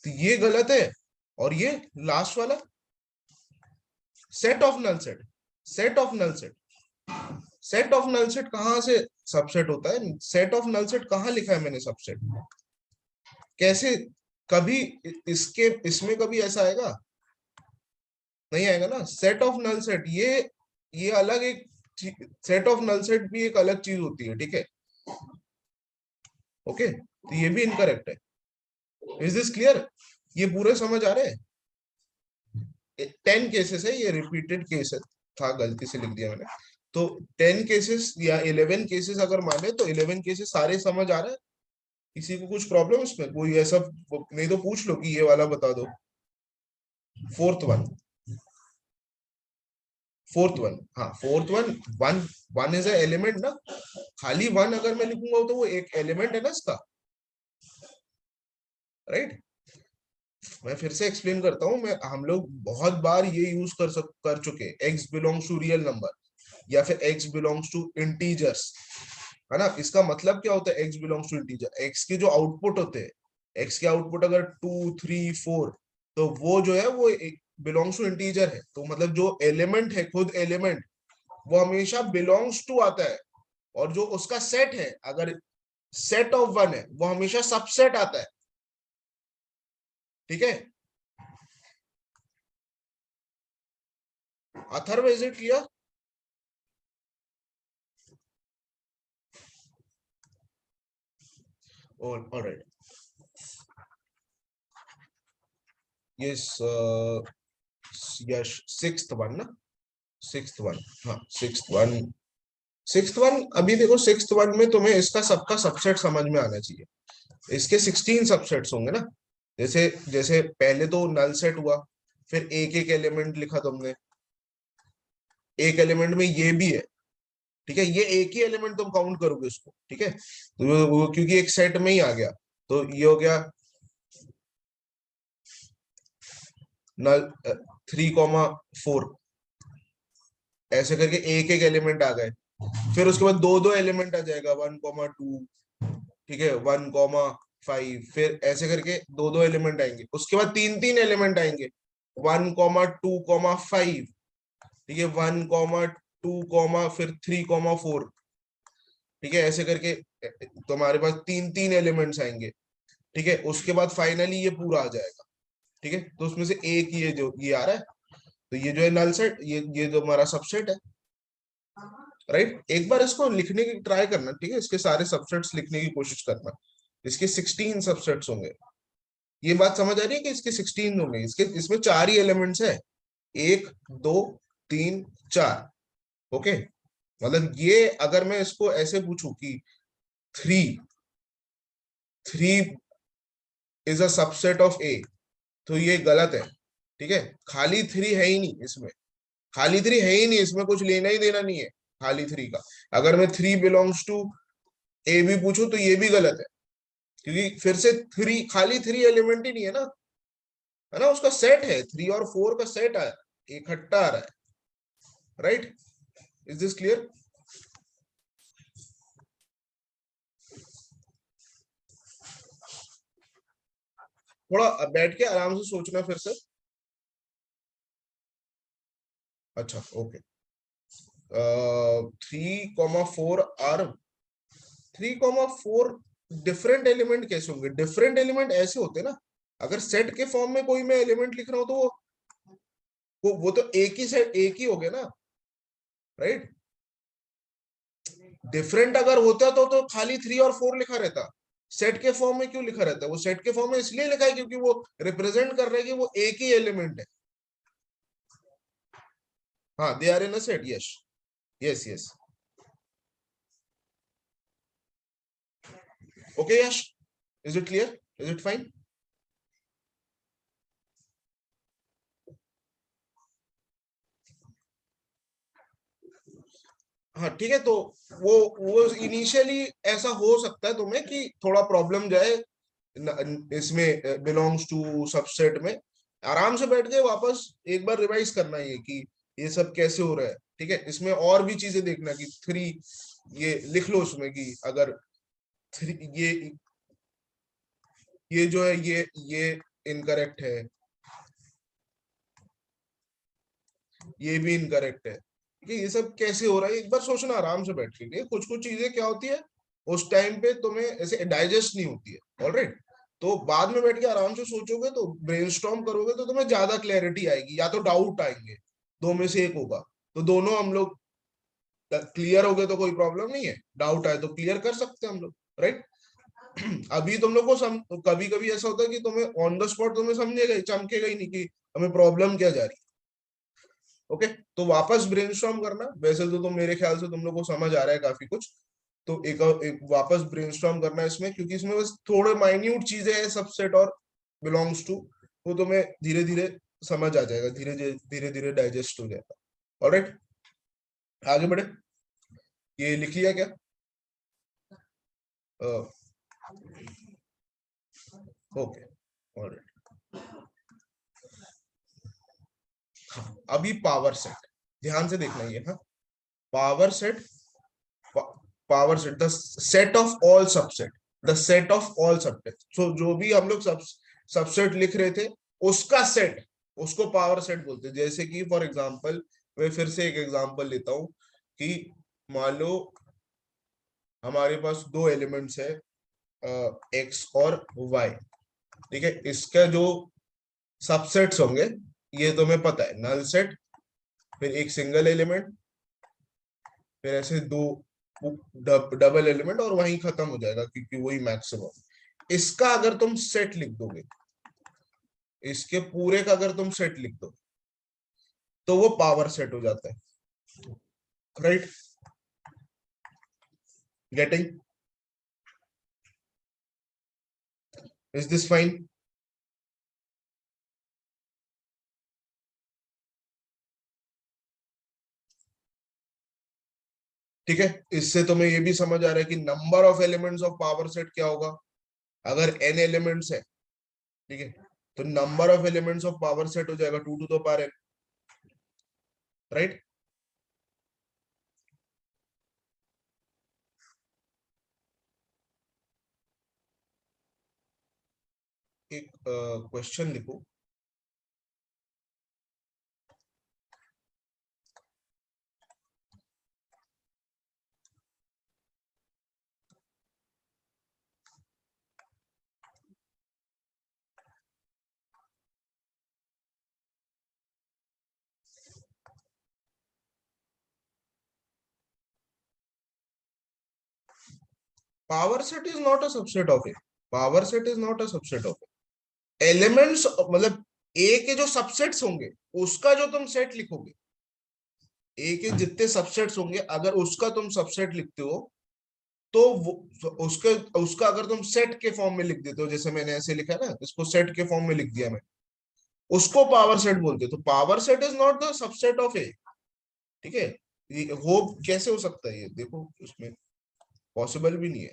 तो ये गलत है। और ये लास्ट वाला set of null set, set of null set, set of null set कहां से सबसेट होता है? सेट ऑफ नल सेट कहां लिखा है मैंने सबसेट? कैसे? कभी इसके इसमें कभी ऐसा आएगा? नहीं आएगा ना। सेट ऑफ नल सेट ये अलग एक, सेट ऑफ नल सेट भी एक अलग चीज होती है। ठीक है, ओके, तो ये भी इनकरेक्ट है। Is this clear? ये पूरे समझ आ रहे हैं? 10 केसेस है, ये रिपीटेड केस है, था, गलती से लिख दिया मैंने। तो 10 केसेस या 11 केसेस अगर माने तो 11 केसेस सारे समझ आ रहे हैं? किसी को कुछ प्रॉब्लम इसमें? कोई ऐसा नहीं तो पूछ लो कि ये वाला बता दो। फोर्थ वन, फोर्थ वन, हाँ fourth one, one, one is a element ना। खाली वन अगर मैं लिखूंगा तो वो एक एलिमेंट है ना इसका, राइट? मैं फिर से एक्सप्लेन करता हूँ। मैं हम लोग बहुत बार ये यूज कर चुके, x belongs to real number या फिर एक्स बिलोंग्स टू इंटीजर्स, है ना? इसका मतलब क्या होता है x belongs to integer? X के जो आउटपुट होते हैं, एक्स के आउटपुट अगर 2, 3, 4, तो वो जो है वो बिलोंग्स टू इंटीजर है। तो मतलब जो एलिमेंट है, खुद एलिमेंट, वो हमेशा बिलोंग्स टू आता है। और जो उसका सेट है, अगर सेट ऑफ वन है, वो हमेशा सबसेट आता है। ठीक है, Atharva is it clear? Alright, yes Yash, sixth one ना, सिक्स्थ वन, हाँ सिक्स्थ वन, सिक्स्थ वन। अभी देखो सिक्स्थ वन में तुम्हें इसका सबका सबसेट समझ में आना चाहिए। इसके 16 सबसेट्स होंगे ना, जैसे जैसे पहले तो नल सेट हुआ, फिर एक एक एलिमेंट लिखा तुमने, एक एलिमेंट में ये भी है, ठीक है, ये एक ही एलिमेंट तुम काउंट करोगे उसको, ठीक है, तो वो क्योंकि एक सेट में ही आ गया, तो ये हो गया नल 3,4, ऐसे करके एक एक एलिमेंट आ गए। फिर उसके बाद दो दो एलिमेंट आ जाएगा, 1,2, ठीक है, 1,5, फिर ऐसे करके दो दो एलिमेंट आएंगे। उसके बाद तीन तीन एलिमेंट आएंगे, 1,2,5, ठीक है, 1,2, फिर 3,4, ठीक है, ऐसे करके तुम्हारे पास तीन तीन एलिमेंट्स आएंगे, ठीक है। उसके बाद फाइनली ये पूरा आ जाएगा, ठीक है, तो उसमें से एक ये जो ये आ रहा है, तो ये जो है नल सेट, ये जो हमारा सबसेट है, राइट। एक बार इसको लिखने की ट्राई करना, ठीक है, इसके सारे सबसेट्स लिखने की कोशिश करना। इसके 16 सबसेट्स होंगे, ये बात समझ आ रही है कि इसके 16 होंगे, इसके इसमें चार ही एलिमेंट्स है, 1, 2, 3, 4, ओके। मतलब ये अगर मैं इसको ऐसे पूछूं कि three three is a subset of A, तो ये गलत है, ठीक है। खाली थ्री है ही नहीं इसमें, खाली थ्री है ही नहीं इसमें, कुछ लेना ही देना नहीं है खाली थ्री का। अगर मैं थ्री बिलोंग्स टू ए भी पूछूं तो ये भी गलत है, क्योंकि फिर से थ्री, खाली थ्री एलिमेंट ही नहीं है ना, है ना, उसका सेट है, 3 और 4 का सेट है, इकट्ठा आ रहा है, राइट। Is this clear? थोड़ा बैठ के आराम से सोचना फिर से। अच्छा ओके, 3,4 आर, 3,4 डिफरेंट एलिमेंट कैसे होंगे? डिफरेंट एलिमेंट ऐसे होते हैं ना, अगर सेट के फॉर्म में कोई मैं एलिमेंट लिख रहा हूं तो वो तो एक ही सेट, एक ही हो गया ना, राइट। डिफरेंट अगर होता तो खाली 3 और 4 लिखा रहता, सेट के फॉर्म में क्यों लिखा रहता है? वो सेट के फॉर्म में इसलिए लिखा है क्योंकि वो रिप्रेजेंट कर रहा है कि वो एक ही एलिमेंट है। हाँ, they are in a set, yes, yes yes, okay Yash, is it clear, is it fine? हाँ ठीक है, तो वो इनिशियली ऐसा हो सकता है तुम्हें कि थोड़ा प्रॉब्लम जाए इसमें, बिलोंग्स टू सबसेट में। आराम से बैठ के वापस एक बार रिवाइज करना है कि ये सब कैसे हो रहा है, ठीक है। इसमें और भी चीजें देखना कि थ्री, ये लिख लो उसमें कि अगर थ्री, ये जो है ये इनकरेक्ट है, ये भी इनकरेक्ट है, ठीक है। ये सब कैसे हो रहा है एक बार सोचना आराम से बैठ के। कुछ कुछ चीजें क्या होती है, उस टाइम पे तुम्हें ऐसे डाइजेस्ट नहीं होती है, ऑलराइट। तो बाद में बैठ के आराम से सोचोगे, तो ब्रेनस्टॉर्म करोगे, तो तुम्हें ज्यादा क्लैरिटी आएगी, या तो डाउट आएंगे, दो में से एक होगा। तो दोनों हम लोग क्लियर हो गए तो कोई प्रॉब्लम नहीं है, डाउट आए तो क्लियर कर सकते हैं हम लोग, राइट। अभी तुम लोग को कभी कभी ऐसा होता है कि तुम्हें ऑन द स्पॉट तुम्हें समझेगा ही, चमकेगा ही नहीं कि हमें प्रॉब्लम क्या जा रही है, ओके। तो वापस ब्रेनस्टॉर्म करना, वैसे तो तुम मेरे ख्याल से तुम लोग को समझ आ रहा है काफी कुछ, तो एक वापस ब्रेनस्टॉर्म करना है इसमें, क्योंकि इसमें बस थोड़े माइन्यूट चीजें हैं, सबसेट और बिलोंग्स टू, वो तुम्हें धीरे धीरे समझ आ जाएगा, धीरे धीरे धीरे डाइजेस्ट हो जाएगा, ऑलराइट। आगे बढ़े, ये लिख लिया क्या? Okay, alright. हाँ, अभी पावर सेट, ध्यान से देखना ये, हाँ, power set, power set, the set of all subset, the set of all subset. So जो भी हम लोग सबसेट लिख रहे थे, उसका सेट, उसको पावर सेट बोलते हैं। जैसे कि फॉर एग्जांपल, मैं फिर से एक एग्जांपल लेता हूं कि मान लो हमारे पास दो एलिमेंट्स है, एक्स और वाई, ठीक है। इसका जो सबसेट्स होंगे, ये तुम्हें पता है, नल सेट फिर एक सिंगल एलिमेंट, फिर ऐसे दो डबल एलिमेंट, और वहीं खत्म हो जाएगा क्योंकि वही मैक्सिमम। इसका अगर तुम सेट लिख दोगे, इसके पूरे का अगर तुम सेट लिख दो तो वो पावर सेट हो जाता है, right? Getting? Is this fine? ठीक है, इससे तुम्हें ये भी समझ आ रहा है कि number of elements of power set क्या होगा। अगर n एलिमेंट्स है, ठीक है, तो number of elements of power set हो जाएगा 2 to the power n, right? एक क्वेश्चन लिखो। Power set is not a subset of A. Power set is not a subset of A. Elements मतलब ए के जो सबसेट्स होंगे उसका जो तुम सेट लिखोगे, ए के जितने सबसेट्स होंगे अगर उसका तुम सबसेट लिखते हो तो उसके उसका अगर तुम सेट के फॉर्म में लिख देते हो, जैसे मैंने ऐसे लिखा है ना, इसको सेट के फॉर्म में लिख दिया मैं, उसको पावर सेट बोलते हैं। तो power set is not the subset of A. ठीक है, ये वो कैसे हो सकता है? ये देखो, इसमें पॉसिबल भी नहीं है।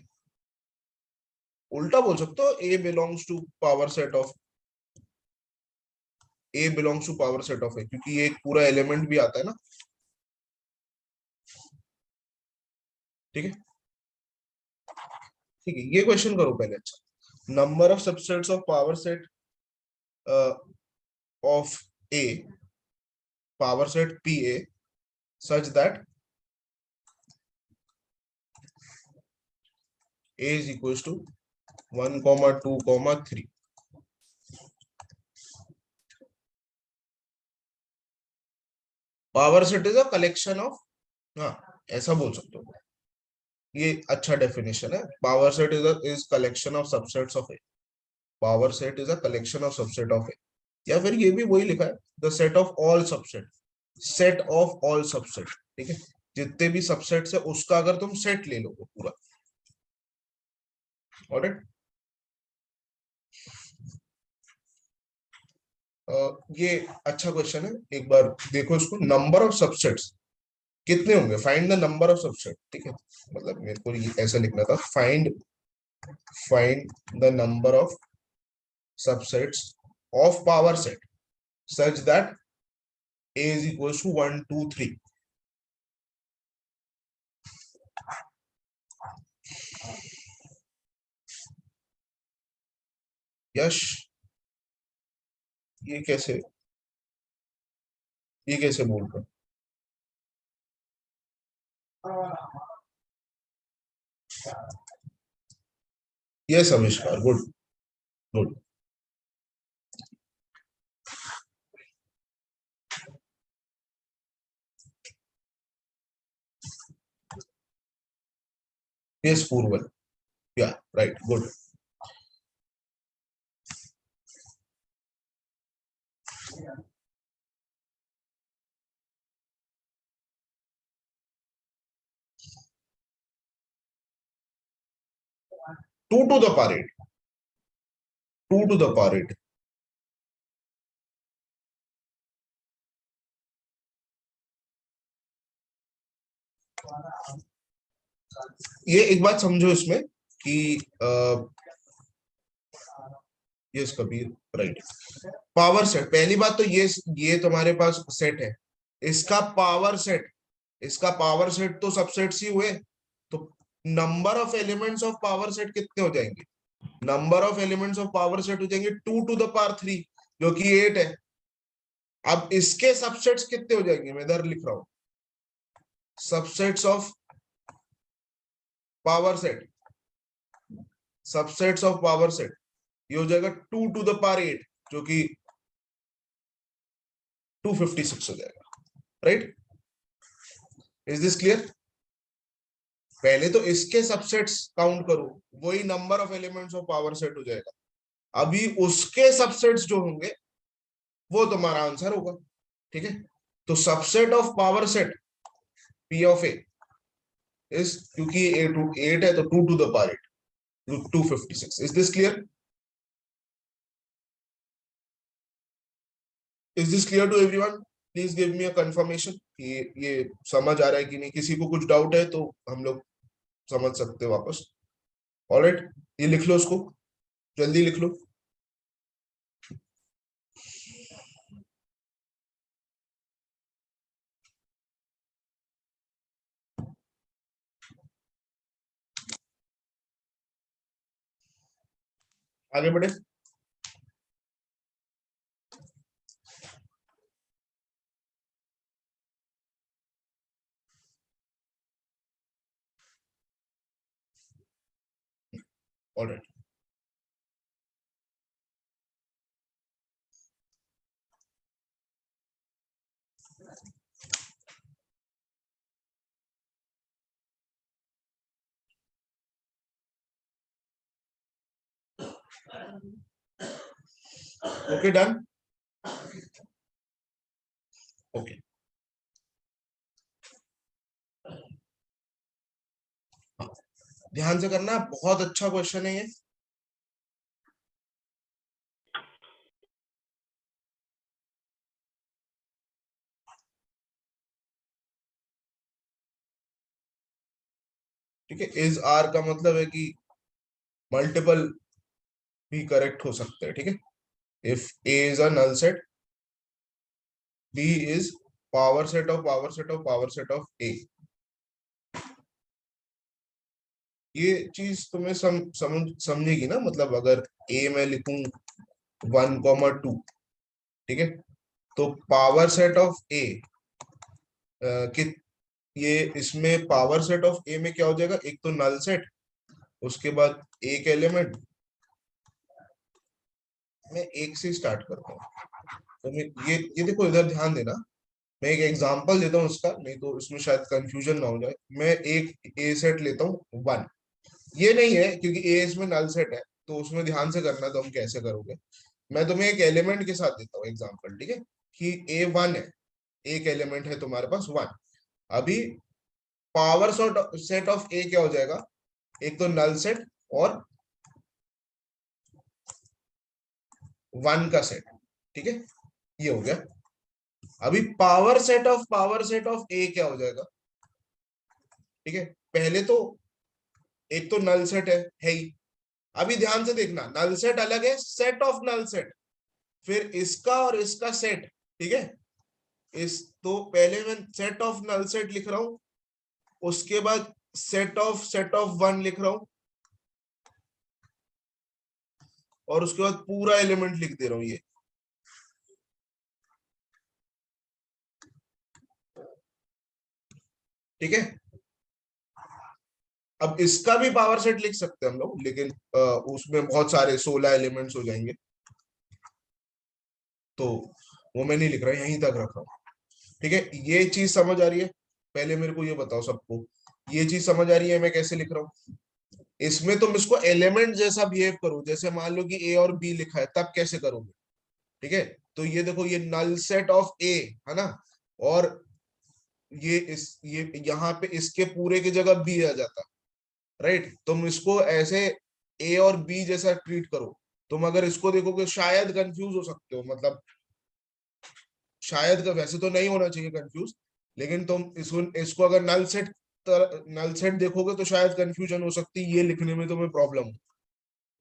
उल्टा बोल सकते हो, A belongs to power set of, A belongs to power set of A, क्योंकि ये एक पूरा एलिमेंट भी आता है ना। ठीक है, ठीक है, ये क्वेश्चन करो पहले। अच्छा, number of subsets of power set of A, power set P A, such that a is equals to 1, 2, 3। Power set is a collection of, हाँ ऐसा बोल सकते हो, ये अच्छा डेफिनेशन है। Power set is collection of subsets of A. Power set is a collection of subset of A. या फिर ये भी वही लिखा है, the set of all subset, set of all subset. ठीक है, जितने भी सबसेट्स है उसका अगर तुम सेट ले लो पूरा। ऑलराइट, ये अच्छा क्वेश्चन है, एक बार देखो इसको। नंबर ऑफ सबसेट्स कितने होंगे? Find the number of subset. ठीक है, मतलब मेरे को ये ऐसा लिखना था, find find the number of subsets of power set such that a is equals to 1, 2, 3। यश, ये कैसे, ये कैसे बोल रहे हो? यस आविष्कार, गुड, गुड। यस पूर्वल, या right, good. 2 to the power 8, 2 to the power 8। ये एक बात समझो इसमें कि yes Kabir, right. Power set, पहली बात तो ये तुम्हारे पास सेट है, इसका पावर सेट, इसका पावर सेट तो सबसेट्स ही हुए। तो number of elements of power set कितने हो जाएंगे? Number of elements of power set हो जाएंगे 2 to the power 3, जो कि 8 है। अब इसके सबसेट्स कितने हो जाएंगे? मैं इधर लिख रहा हूं, subsets of power set, subsets of power set, ये हो जाएगा 2 to the power 8, जो कि 256 हो जाएगा, राइट? Is this clear? पहले तो इसके सबसेट्स काउंट करो, वही number of elements of power set हो जाएगा। अभी उसके सबसेट्स जो होंगे वो तुम्हारा आंसर होगा। ठीक है, तो subset of power set P of A is, क्योंकि ए टू 8 है तो 2 to the power 8, 256। Is this clear? Is this clear to everyone? Please give me a confirmation कि ये समझ आ रहा है कि नहीं। किसी को कुछ डाउट है तो हम लोग समझ सकते हैं वापस। ऑलराइट, ये लिख लो, उसको जल्दी लिख लो। आगे बढ़े। Alright, okay, done. ओके, ध्यान से करना, बहुत अच्छा क्वेश्चन है ये। ठीक है, इज आर का मतलब है कि मल्टीपल भी करेक्ट हो सकते हैं। ठीक है, if A is a null set, B is power set of power set of power set of A. ये चीज तुम्हें समझेगी ना, मतलब अगर ए में लिखूं 1,2, ठीक है, तो पावर सेट ऑफ ए कि ये इसमें पावर सेट ऑफ ए में क्या हो जाएगा, एक तो नल सेट, उसके बाद एक एलिमेंट। मैं एक से स्टार्ट करता हूँ, तो मैं ये देखो, इधर ध्यान देना। मैं एक एग्जांपल देता हूँ उसका, नहीं तो इसमें शायद कंफ्यूजन ना हो जाए। मैं एक ए सेट लेता हूँ 1, ये नहीं है क्योंकि ए इसमें नल सेट है, तो उसमें ध्यान से करना, तो हम कैसे करोगे। मैं तुम्हें एक एलिमेंट के साथ देता हूँ एग्जांपल, ठीक है, कि ए 1 है, एक एलिमेंट है तुम्हारे पास 1। अभी पावर सेट ऑफ ए क्या हो जाएगा, एक तो नल सेट और 1 का सेट। ठीक है, ये हो गया। अभी पावर सेट ऑफ ए क्या हो जाएगा। ठीक है, पहले तो एक तो नल सेट है ही। अभी ध्यान से देखना, नल सेट अलग है, सेट ऑफ नल सेट, फिर इसका और इसका सेट। ठीक है, इस तो पहले मैं सेट ऑफ नल सेट लिख रहा हूं, उसके बाद सेट ऑफ 1 लिख रहा हूं, और उसके बाद पूरा एलिमेंट लिख दे रहा हूं ये। ठीक है, अब इसका भी पावर सेट लिख सकते हैं हम लोग, लेकिन उसमें बहुत सारे 16 एलिमेंट्स हो जाएंगे, तो वो मैं नहीं लिख रहा, यहीं तक रख रहा हूं। ठीक है, ये चीज समझ आ रही है? पहले मेरे को ये बताओ सबको, ये चीज समझ आ रही है मैं कैसे लिख रहा हूँ? इसमें तुम इसको एलिमेंट जैसा बिहेव करो, जैसे मान लो कि ए और बी लिखा है, तब कैसे करोगे? ठीक है, तो ये देखो, ये नल सेट ऑफ ए है ना, और ये यहाँ पे इसके पूरे की जगह बी आ जाता। राइट, तुम इसको ऐसे ए और बी जैसा ट्रीट करो। तुम अगर इसको देखोगे शायद कंफ्यूज हो सकते हो, मतलब शायद का, वैसे तो नहीं होना चाहिए कंफ्यूज, लेकिन तुम इसको इसको अगर नल सेट देखोगे तो शायद कंफ्यूजन हो सकती है, ये लिखने में तुम्हें प्रॉब्लम हो।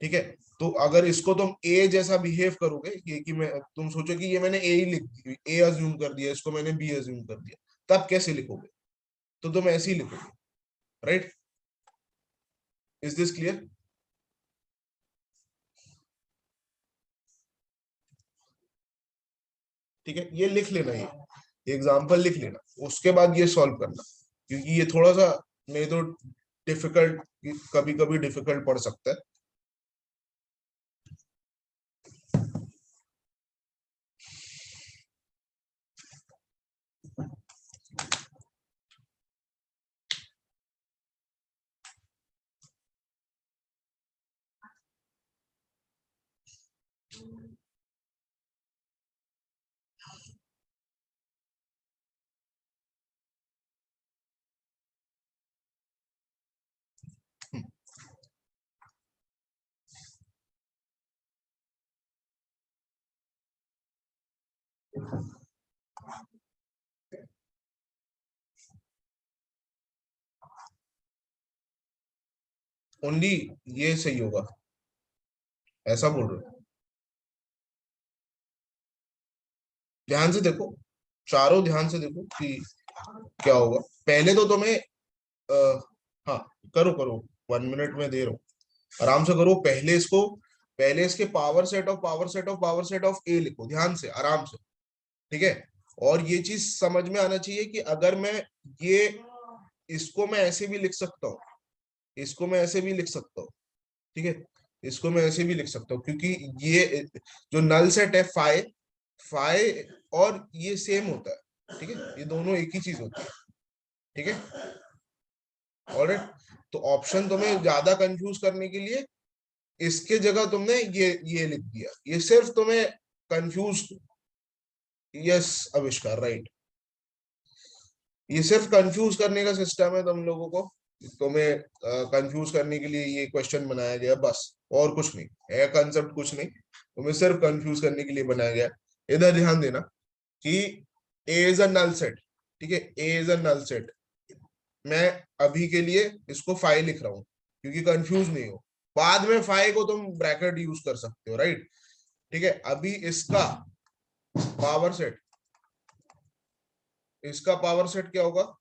ठीक है, तो अगर इसको तुम ए जैसा बिहेव करोगे, ये कि मैं तुम सोचो कि ये मैंने ए ही लिख दी, ए अज्यूम कर दिया, इसको मैंने बी अज्यूम कर दिया, तब कैसे लिखोगे? तो तुम ऐसे ही लिखोगे। Right, is this clear? ठीक है, ये लिख लेना, ये एग्जाम्पल लिख लेना, उसके बाद ये सॉल्व करना, क्योंकि ये थोड़ा सा नहीं तो डिफिकल्ट, कभी कभी डिफिकल्ट पड़ सकता है। ओनली ये सही होगा, ऐसा बोल रहे हो? ध्यान से देखो, चारों ध्यान से देखो कि क्या होगा। पहले तो तुम्हें हाँ, करो करो, 1 मिनट में दे रहा हूँ, आराम से करो। पहले इसको, पहले इसके power set of power set of power set of A लिखो ध्यान से, आराम से, ठीक है। और ये चीज समझ में आना चाहिए कि अगर मैं ये, इसको मैं ऐसे भी लिख सकता हूँ, इसको मैं ऐसे भी लिख सकता हूँ, ठीक है, इसको मैं ऐसे भी लिख सकता हूँ, क्योंकि ये जो नल सेट है फाइ, फाइ और ये सेम होता है, ठीक है, ये दोनों एक ही चीज होती है, ठीक है। ऑलराइट, तो ऑप्शन तुम्हें ज्यादा कंफ्यूज करने के लिए इसके जगह तुमने ये लिख दिया, ये सिर्फ तुम्हें कंफ्यूज, यस आविष्कार, राइट, ये सिर्फ कंफ्यूज करने का सिस्टम है तुम लोगों को, तुम्हें कंफ्यूज करने के लिए ये क्वेश्चन बनाया गया बस, और कुछ नहीं है, कंसेप्ट कुछ नहीं, तुम्हें सिर्फ कंफ्यूज करने के लिए बनाया गया। इधर ध्यान देना कि ए इज अ नल सेट, ठीक है, A is a null set. मैं अभी के लिए इसको फाइव लिख रहा हूं क्योंकि कंफ्यूज नहीं हो, बाद में फाइव को तुम ब्रैकेट यूज कर सकते हो, राइट, ठीक है। अभी इसका पावर सेट, इसका पावर सेट क्या होगा?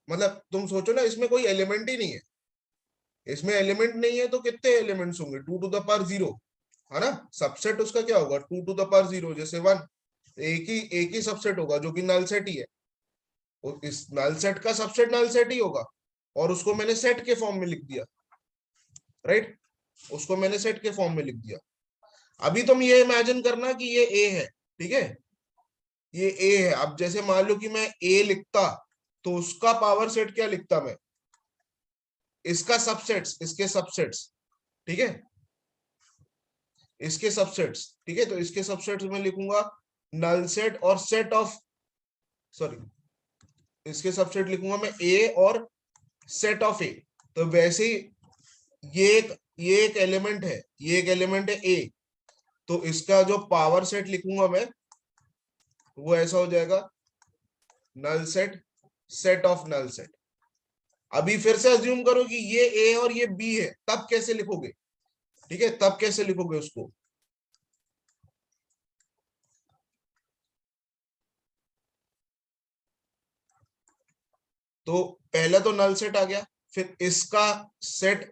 मतलब तुम सोचो ना, इसमें कोई एलिमेंट ही नहीं है, इसमें एलिमेंट नहीं है तो कितने एलिमेंट्स होंगे? 2 टू द पावर 0, है ना। सबसेट उसका क्या होगा? 2 टू द पावर 0, जैसे 1, एक ही सबसेट होगा जो कि नल सेट ही है, और इस नल सेट का सबसेट नल सेट ही होगा, और उसको मैंने सेट के फॉर्म में लिख दिया, राइट, उसको मैंने सेट के फॉर्म में लिख दिया। अभी तुम ये इमेजिन करना कि ये ए है, ठीक है, ये ए है। अब जैसे मान लो कि मैं ए लिखता, तो उसका पावर सेट क्या लिखता मैं? इसका सबसेट्स, इसके सबसेट्स, ठीक है, इसके सबसेट्स, ठीक है, तो इसके सबसेट्स में लिखूंगा नल सेट और सेट ऑफ, सॉरी, इसके सबसेट लिखूंगा मैं ए और सेट ऑफ ए। तो वैसे ही ये एक एलिमेंट है, ये एक एलिमेंट है ए, तो इसका जो पावर सेट लिखूंगा मैं, वो ऐसा हो जाएगा null set, set of null set. अभी फिर से अज्यूम करो कि ये ए और ये बी है, तब कैसे लिखोगे? ठीक है, तब कैसे लिखोगे उसको? तो पहला तो नल सेट आ गया, फिर इसका सेट,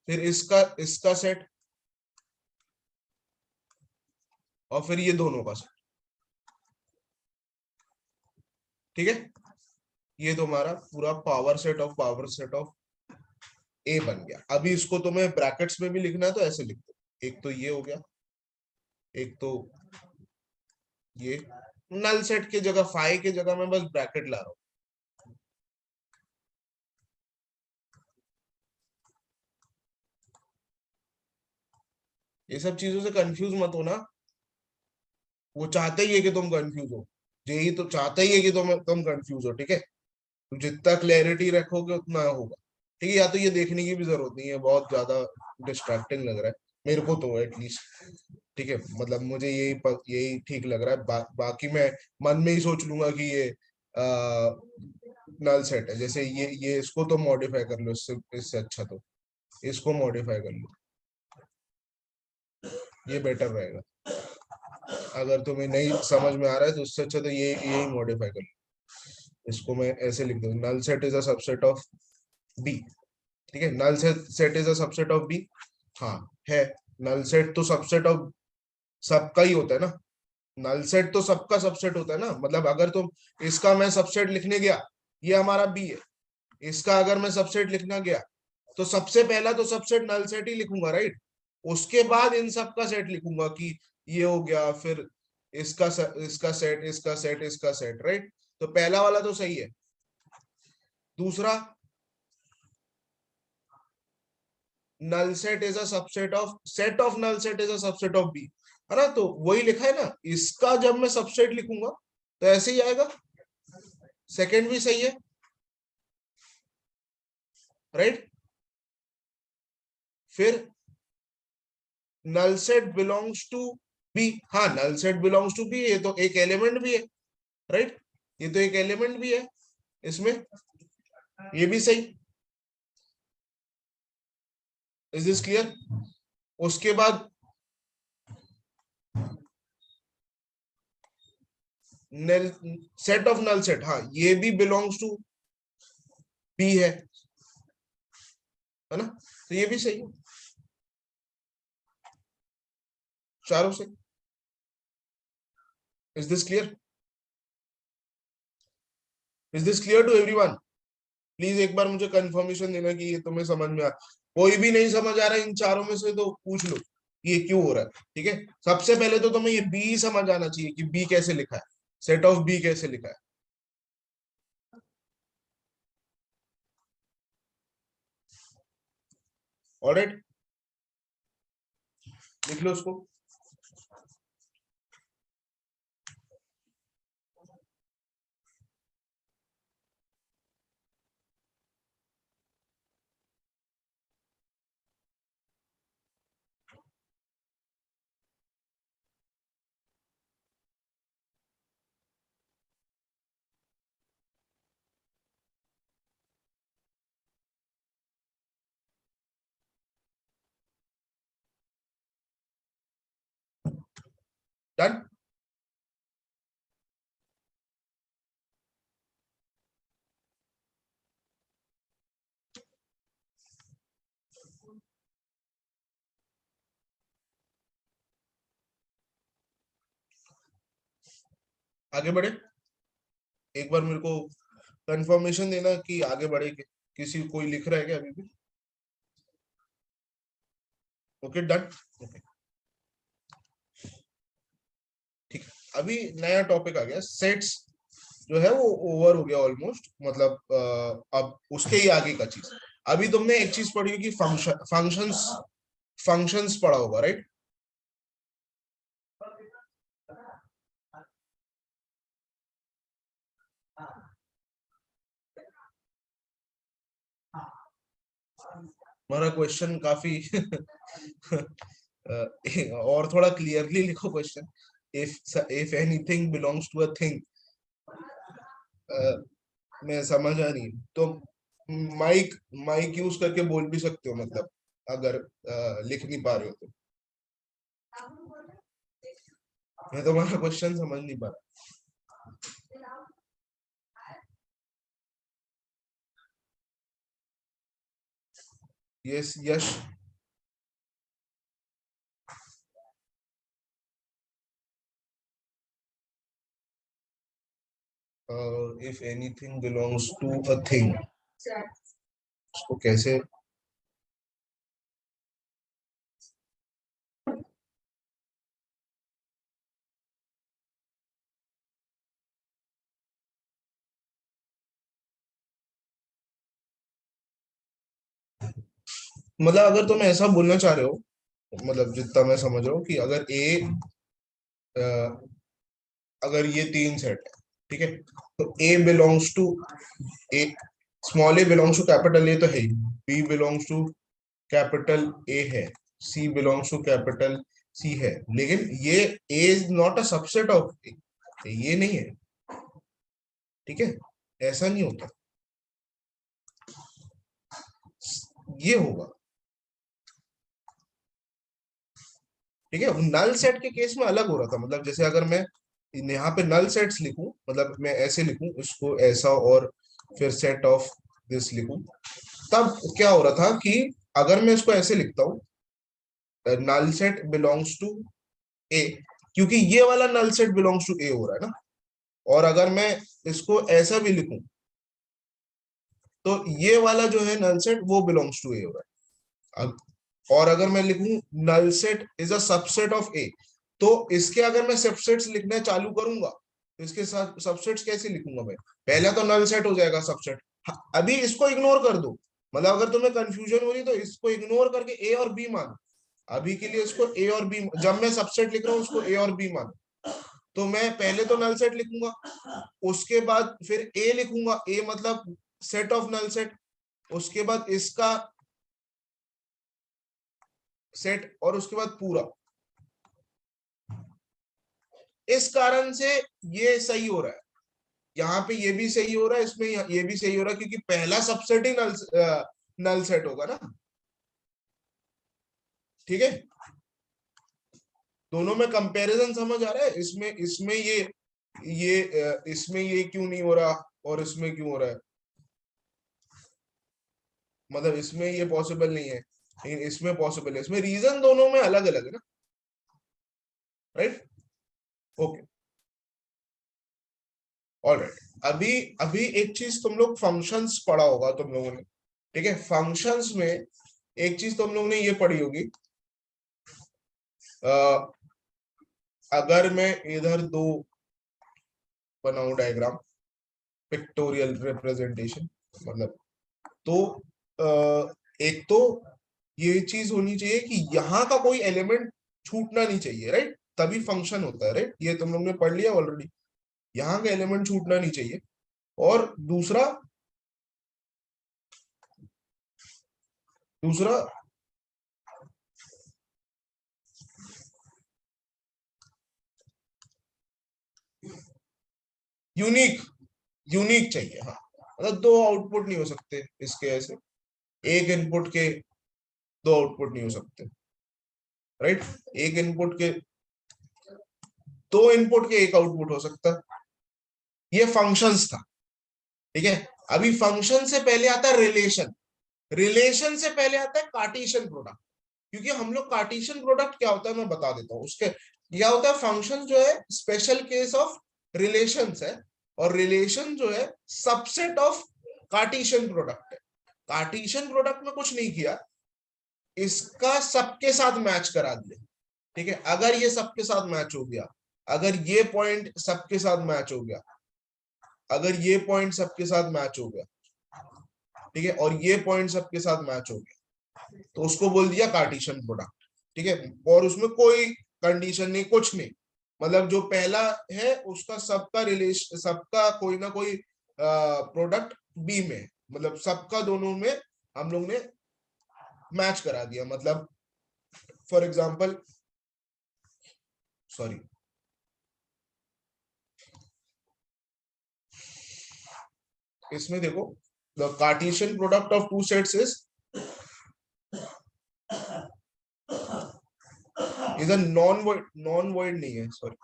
फिर इसका सेट, और फिर ये दोनों का सेट, ठीक है। ये तुम्हारा पूरा पावर सेट ऑफ ए बन गया। अभी इसको तुम्हें ब्रैकेट्स में भी लिखना है तो ऐसे लिख दो, एक तो ये हो गया, एक तो ये, नल सेट की जगह, फाइव की जगह मैं बस ब्रैकेट ला रहा हूं। ये सब चीजों से कंफ्यूज मत हो ना, वो चाहते ही है कि तुम कंफ्यूज हो, यही तो चाहते ही है कि तुम कंफ्यूज हो, ठीक है। तो जितना क्लैरिटी रखोगे उतना होगा, ठीक है। या तो ये देखने की भी जरूरत नहीं है, बहुत ज्यादा डिस्ट्रैक्टिंग लग रहा है मेरे को तो एटलीस्ट, ठीक है, मतलब मुझे यही ठीक लग रहा है। बाकी मैं मन में ही सोच लूंगा कि ये नल सेट है, जैसे ये इसको तो मॉडिफाई कर लो, इससे अच्छा तो इसको मॉडिफाई कर लो, ये बेटर रहेगा। अगर तुम्हें नहीं समझ में आ रहा है तो उससे अच्छा तो ये यही मॉडिफाई कर लो। इसको मैं ऐसे लिख दूं, null set is a subset of B, ठीक है, null set is a subset of B, हाँ है। नल सेट तो सबसेट ऑफ सबका ही होता है ना, नल सेट तो सबका सबसेट होता है ना। मतलब अगर तुम, इसका मैं सबसेट लिखने गया, ये हमारा बी है, इसका अगर मैं सबसेट लिखना गया, तो सबसे पहला तो सबसेट नल सेट ही लिखूंगा, राइट। उसके बाद इन सब का सेट लिखूंगा कि ये हो गया, फिर इसका सेट, इसका सेट, इसका सेट, राइट। तो पहला वाला तो सही है। दूसरा, null set is a subset of, set of null set is a subset of B, है ना। तो वही लिखा है ना, इसका जब मैं सबसेट लिखूंगा तो ऐसे ही आएगा, सेकंड भी सही है, राइट। फिर null set belongs to B, हाँ null set belongs to B, ये तो एक एलिमेंट भी है, राइट, ये तो एक एलिमेंट भी है इसमें, ये भी सही। Is this clear? उसके बाद null set of null set, हाँ ये भी बिलोंग्स टू बी है ना, तो ये भी सही है चारों से। Is this clear? Is this clear to everyone? Please एक बार मुझे कंफर्मेशन देना कि ये तुम्हें समझ में आ, कोई भी नहीं समझ आ रहा है इन चारों में से तो पूछ लो ये क्यों हो रहा है, ठीक है। सबसे पहले तो तुम्हें ये बी समझ आना चाहिए कि बी कैसे लिखा है, सेट ऑफ बी कैसे लिखा है। ऑलराइट, लिख लो उसको। डन। आगे बढ़े, एक बार मेरे को कंफर्मेशन देना कि आगे बढ़े किसी कोई लिख रहा है क्या अभी भी? Okay done. ओके ठीक है, अभी नया टॉपिक आ गया सेट्स, जो है वो ओवर हो गया ऑलमोस्ट, मतलब अब उसके ही आगे का चीज। अभी तुमने एक चीज पढ़ी होगी, फंक्शंस, फंक्शंस पढ़ा होगा, राइट। हमारा क्वेश्चन काफी और थोड़ा क्लियरली लिखो question. If anything belongs to a thing, मैं समझा नहीं तो माइक माइक यूज करके बोल भी सकते हो, मतलब अगर लिख नहीं पा रहे हो तो। मैं तुम्हारा क्वेश्चन समझ नहीं पा रहा। Yes Yash. If anything belongs to a thing, उसको कैसे, मतलब अगर तुम ऐसा बोलना चाह रहे हो, मतलब जितना मैं समझ रहा हूँ कि अगर ए, अगर ये तीन सेट है, ठीक है, तो A belongs to A, small A belongs to capital A तो है ही, B belongs to capital A है, C belongs to capital C है, लेकिन ये A is not a subset of A, ये नहीं है, ठीक है, ऐसा नहीं होता, ये होगा, ठीक है। नल सेट के केस में अलग हो रहा था, मतलब जैसे अगर मैं यहाँ पे नल सेट्स लिखूं, मतलब मैं ऐसे लिखूं इसको ऐसा, और फिर सेट ऑफ दिस लिखूं, तब क्या हो रहा था कि अगर मैं इसको ऐसे लिखता हूँ, नल सेट बिलोंग्स टू ए, क्योंकि ये वाला नल सेट बिलोंग्स टू ए हो रहा है ना, और अगर मैं इसको ऐसा भी लिखूं, तो ये वाला जो है नल सेट वो बिलोंग्स टू ए हो रहा है। और अगर मैं लिखूं null set is a subset of A, तो इसके अगर मैं सबसेट्स लिखना चालू करूंगा, तो इसके साथ सबसेट्स कैसे लिखूंगा मैं, पहला तो नल सेट हो जाएगा सबसेट। अभी इसको इग्नोर कर दो, मतलब अगर तुम्हें कंफ्यूजन हो रही तो इसको इग्नोर करके ए और बी मानो, अभी के लिए इसको ए और बी, जब मैं सबसेट लिख रहा हूँ उसको ए और बी मानो, तो मैं पहले तो नल सेट लिखूंगा, उसके बाद फिर ए लिखूंगा, ए मतलब सेट ऑफ नल सेट, उसके बाद इसका सेट, और उसके बाद पूरा। इस कारण से ये सही हो रहा है, यहाँ पे ये भी सही हो रहा है, इसमें ये भी सही हो रहा है, क्योंकि पहला सबसेट ही नल सेट होगा ना। ठीक है, दोनों में कंपैरिजन समझ आ रहा है? इसमें इसमें इसमें ये क्यों नहीं हो रहा और इसमें क्यों हो रहा है, मतलब इसमें ये पॉसिबल नहीं है लेकिन इसमें पॉसिबल है, इसमें रीजन दोनों में अलग अलग है ना, राइट? Okay, alright. अभी अभी एक चीज तुम लोग फंक्शंस पढ़ा होगा तुम लोगों ने, ठीक है? फंक्शंस में एक चीज तुम लोगों ने ये पढ़ी होगी, अगर मैं इधर दो बनाऊं डायग्राम, पिक्टोरियल रिप्रेजेंटेशन, मतलब तो एक तो ये चीज होनी चाहिए कि यहाँ का कोई एलिमेंट छूटना नहीं चाहिए, राइट? तभी फंक्शन होता है, राइट? ये तुम लोग ने पढ़ लिया ऑलरेडी, यहाँ का एलिमेंट छूटना नहीं चाहिए। और दूसरा दूसरा यूनिक यूनिक चाहिए, हाँ, मतलब दो आउटपुट नहीं हो सकते इसके ऐसे, एक इनपुट के दो आउटपुट नहीं हो सकते, राइट? एक इनपुट के दो इनपुट के एक आउटपुट हो सकता है। ये फंक्शंस था, ठीक है? अभी फंक्शन से पहले आता है रिलेशन, रिलेशन से पहले आता है कार्टेशियन प्रोडक्ट। क्योंकि हम लोग कार्टेशियन प्रोडक्ट क्या होता है मैं बता देता हूँ उसके, क्या होता है। फंक्शन जो है स्पेशल केस ऑफ रिलेशंस है, और रिलेशन जो है सबसेट ऑफ कार्टेशियन प्रोडक्ट है। कार्टेशियन प्रोडक्ट में कुछ नहीं किया, इसका सबके साथ मैच करा दिया, ठीक है? अगर ये सबके साथ मैच हो गया, अगर ये पॉइंट सबके साथ मैच हो गया, अगर ये पॉइंट सबके साथ मैच हो गया, ठीक है, और ये पॉइंट सबके साथ मैच हो गया, तो उसको बोल दिया कार्टेशियन प्रोडक्ट, ठीक है? और उसमें कोई कंडीशन नहीं, कुछ नहीं, मतलब जो पहला है उसका सबका रिलेशन, सबका कोई ना कोई प्रोडक्ट बी में, मतलब सबका दोनों में हम लोग ने मैच करा दिया। मतलब फॉर एग्जांपल, सॉरी, इसमें देखो, the Cartesian product of two sets is a non void नहीं है, सॉरी,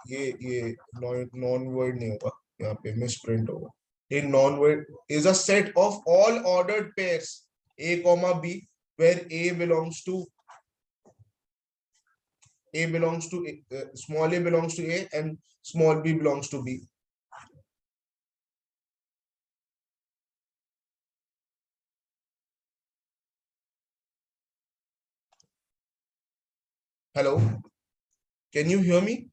ये नॉन वॉइड नहीं होगा, यहाँ पे मिस प्रिंट होगा। ये non void is a set of all ordered pairs a comma b where a belongs to small a belongs to a and small b belongs to b. Hello, can you hear me?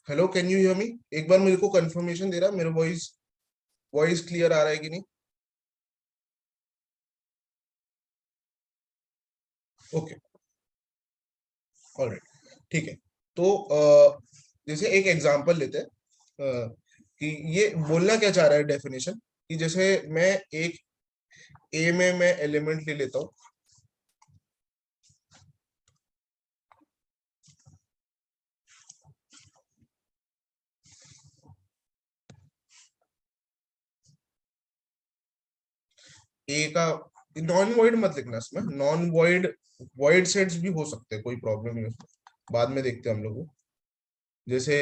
Hello, can you hear me? एक बार मेरे को confirmation दे रहा है, मेरा voice voice clear आ रहा है कि नहीं? ओके, ऑलराइट, ठीक है। तो जैसे एक एग्जांपल लेते हैं, कि ये बोलना क्या चाह रहा है डेफिनेशन, कि जैसे मैं एक ए में मैं एलिमेंट ले लेता हूं, ए का नॉन वॉइड मत लिखना इसमें, नॉन वॉइड वॉइड सेट्स भी हो सकते हैं, कोई प्रॉब्लम नहीं है उसमें, बाद में देखते हैं हम लोग। जैसे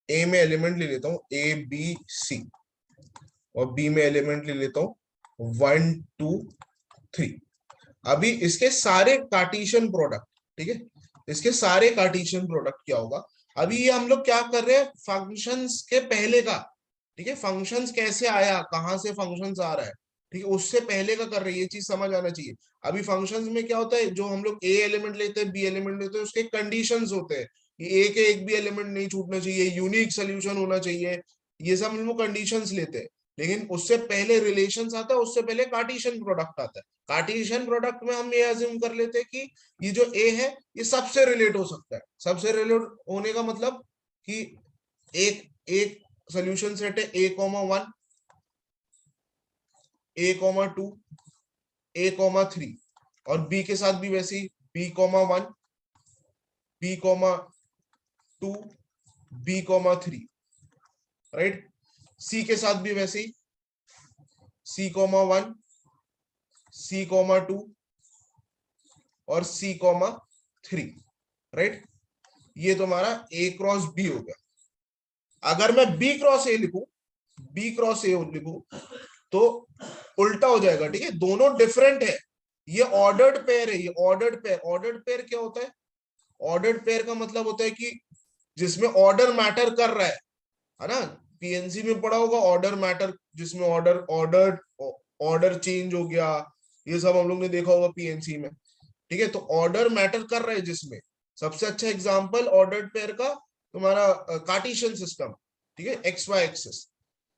ए में एलिमेंट ले लेता हूँ ए बी सी, और बी में एलिमेंट ले लेता हूँ 1 2 3। अभी इसके सारे कार्टेशियन प्रोडक्ट, ठीक है, इसके सारे कार्टेशियन प्रोडक्ट क्या होगा। अभी ये हम लोग क्या कर रहे हैं, फंक्शंस के पहले का, ठीक है, फंक्शंस कैसे आया, कहां से फंक्शंस आ रहा है, ठीक है, उससे पहले का कर रहे हैं, ये चीज समझ आना चाहिए। अभी फंक्शंस में क्या होता है, जो हम लोग ए एलिमेंट लेते हैं बी एलिमेंट लेते हैं, उसके कंडीशंस होते हैं कि ए के एक भी एलिमेंट नहीं छूटना चाहिए, यूनिक सोल्यूशन होना चाहिए, ये सब हम लोग कंडीशंस लेते हैं। लेकिन उससे पहले रिलेशंस आता है, उससे पहले कार्टेशियन प्रोडक्ट आता है। कार्टेशियन प्रोडक्ट में हम ये अज्यूम कर लेते हैं कि ये जो ए है ये सबसे रिलेट हो सकता है। सबसे रिलेट होने का मतलब कि एक एक सोल्यूशन सेट है A comma 1, A comma 2, A comma 3, और बी के साथ भी वैसे ही B comma 1, B comma 2, B comma 3, right. C के साथ भी वैसे ही सी कॉमा 1, सी कॉमा 2 और सी कॉमा 3, राइट। ये तुम्हारा ए क्रॉस बी हो गया। अगर मैं बी क्रॉस ए लिखूं, बी क्रॉस ए लिखूं तो उल्टा हो जाएगा, ठीक है, दोनों डिफरेंट है। ये ऑर्डर्ड पेयर है, ये ऑर्डर्ड पेयर। ऑर्डर्ड पेयर क्या होता है, ऑर्डर्ड पेयर का मतलब होता है कि जिसमें ऑर्डर मैटर कर रहा है ना। पीएनसी में पढ़ा होगा ऑर्डर मैटर, जिसमें ऑर्डर ऑर्डर ऑर्डर चेंज हो गया, ये सब हम लोग ने देखा होगा पीएनसी में, ठीक है। तो ऑर्डर मैटर कर रहा है जिसमें, सबसे अच्छा एग्जांपल ऑर्डर्ड पेयर का तुम्हारा कार्टेशियन सिस्टम, ठीक है, एक्स वाई एक्सिस।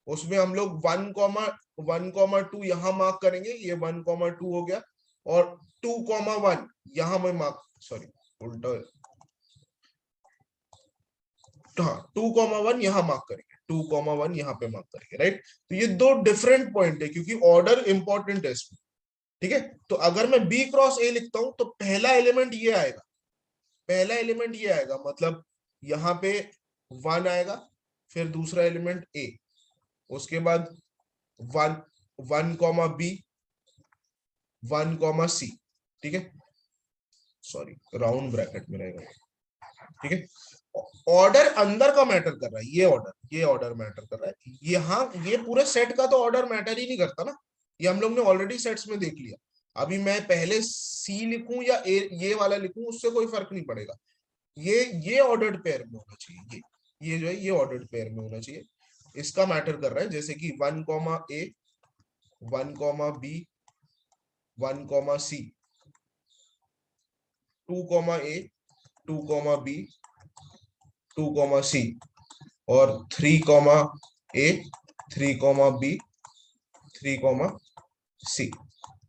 उसमें हम लोग 1,1,2 यहां मार्क करेंगे, ये 1,2 हो गया, और 2,1 यहां में मार्क, सॉरी उल्टा, हाँ 2,1 यहां मार्क करेंगे, 2,1 यहां पे मार्क करेंगे, राइट। तो ये दो डिफरेंट पॉइंट है क्योंकि ऑर्डर इंपॉर्टेंट है इसमें, ठीक है। तो अगर मैं बी क्रॉस ए लिखता हूं तो पहला एलिमेंट ये आएगा, पहला एलिमेंट ये आएगा, मतलब यहाँ पे 1 आएगा, फिर दूसरा एलिमेंट ए, उसके बाद 1 1 कॉमा बी, 1 कॉमा सी, ठीक है, सॉरी राउंड ब्रैकेट में रहेगा, ठीक है। ऑर्डर अंदर का मैटर कर रहा है, ये ऑर्डर मैटर कर रहा है। यहाँ ये पूरे सेट का तो ऑर्डर मैटर ही नहीं करता ना, ये हम लोग ने ऑलरेडी सेट्स में देख लिया। अभी मैं पहले सी लिखूं या ए ये वाला लिखूं, उससे कोई फर्क नहीं पड़ेगा, ये ऑर्डर्ड पेयर में होना चाहिए, ये जो है ये ऑर्डर्ड पेयर में होना चाहिए। इसका मैटर कर रहा है, जैसे कि 1 कॉमा ए, 1 कॉमा बी, 1 कॉमा सी, 2 कॉमा ए, 2 कॉमा बी, 2 कॉमा सी, और 3 कॉमा ए, 3 कॉमा बी, 3 कॉमा सी,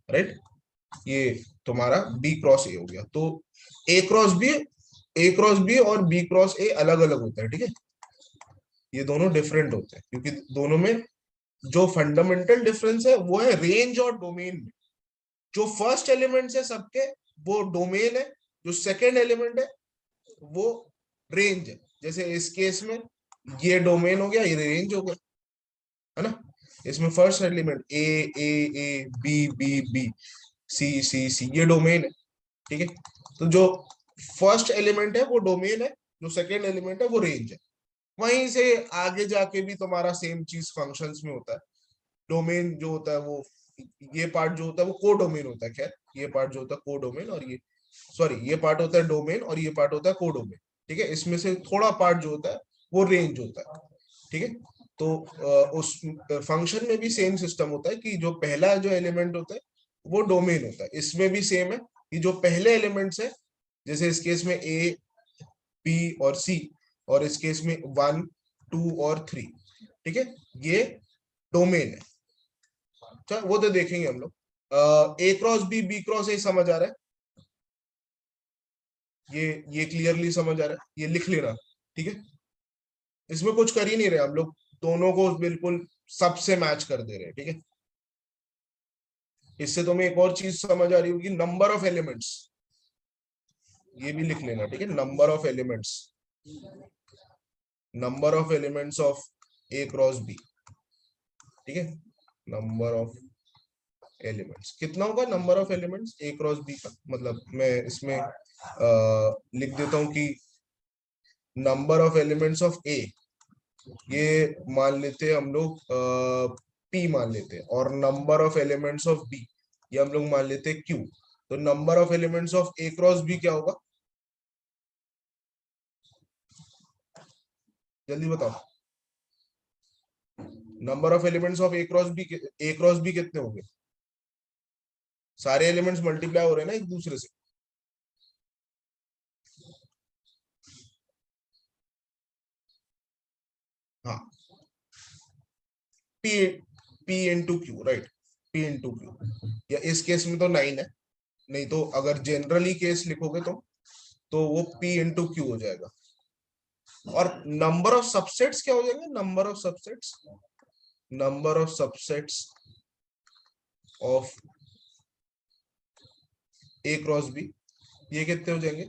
राइट। ये तुम्हारा बी क्रॉस ए हो गया। तो ए क्रॉस बी, ए क्रॉस बी और बी क्रॉस ए अलग अलग होता है, ठीक है, ये दोनों डिफरेंट होते हैं क्योंकि दोनों में जो फंडामेंटल डिफरेंस है वो है रेंज और डोमेन में। जो फर्स्ट एलिमेंट है सबके वो डोमेन है, जो सेकेंड एलिमेंट है वो रेंज है। जैसे इस केस में ये डोमेन हो गया, ये रेंज हो गया, है ना। इसमें first element A A A B B B C C C ये डोमेन है, ठीक है। तो जो फर्स्ट एलिमेंट है वो डोमेन है, जो सेकेंड एलिमेंट है वो रेंज है। वहीं से आगे जाके भी तुम्हारा सेम चीज फंक्शंस में होता है। डोमेन जो होता है वो, ये पार्ट जो होता है वो को डोमेन होता है, खैर ये पार्ट जो होता है को डोमेन, और ये सॉरी ये पार्ट होता है डोमेन और ये पार्ट होता है को डोमेन, ठीक है। इसमें से थोड़ा पार्ट जो होता है वो रेंज होता है, ठीक है। तो उस फंक्शन में भी सेम सिस्टम होता है कि जो पहला जो एलिमेंट होता है वो डोमेन होता है। इसमें भी सेम है कि जो पहले एलिमेंट्स है, जैसे इस केस में ए बी और सी, और इस केस में 1 2 और 3, ठीक है, ये डोमेन है। चल वो तो देखेंगे हम लोग। A cross B B cross A समझ आ रहा है, ये क्लियरली समझ आ रहा है, ये लिख लेना, ठीक है। इसमें कुछ कर ही नहीं रहे हम लोग, दोनों को बिल्कुल सबसे मैच कर दे रहे हैं, ठीक है। इससे तुम्हें एक और चीज समझ आ रही होगी, नंबर ऑफ एलिमेंट्स, ये भी लिख लेना, ठीक है, number of elements. Number of elements of A cross B, ठीक है, नंबर ऑफ एलिमेंट्स कितना होगा, number of elements A cross B का मतलब मैं इसमें लिख देता हूं कि number of elements of A, ये मान लेते हैं हम लोग पी मान लेते हैं, और number of elements of B ये हम लोग मान लेते हैं क्यू। तो number of elements of A cross B क्या होगा, जल्दी बताओ। Number of elements of A cross B कितने होंगे, सारे एलिमेंट्स मल्टीप्लाई हो रहे हैं ना एक दूसरे से। हाँ, P p into q, right, P into Q, या इस केस में तो 9 है, नहीं तो अगर जनरली केस लिखोगे तो वो पी इंटू क्यू हो जाएगा। और नंबर ऑफ सबसेट्स क्या हो जाएंगे, number of subsets of A cross B, ये कितने हो जाएंगे,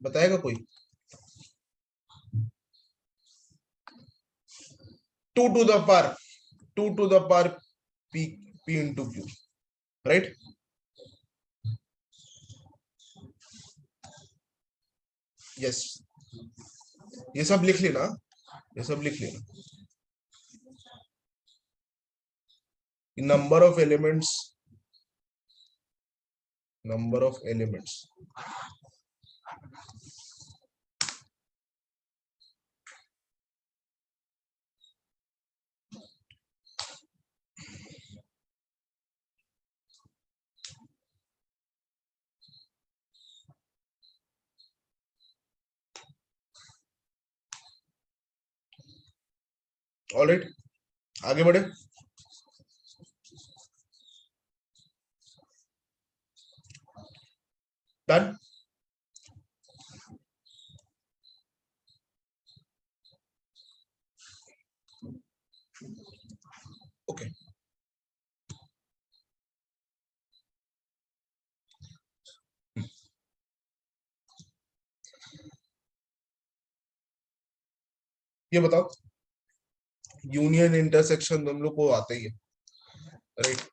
बताएगा कोई। 2 to the power 2 to the power p p into q, right. Yes, ये सब लिख लेना, ये सब लिख लेना। नंबर ऑफ एलिमेंट्स ऑलराइट, आगे बढ़े। डन। ओके, ये बताओ, यूनियन इंटरसेक्शन तुम लोग को आते ही है, राइट।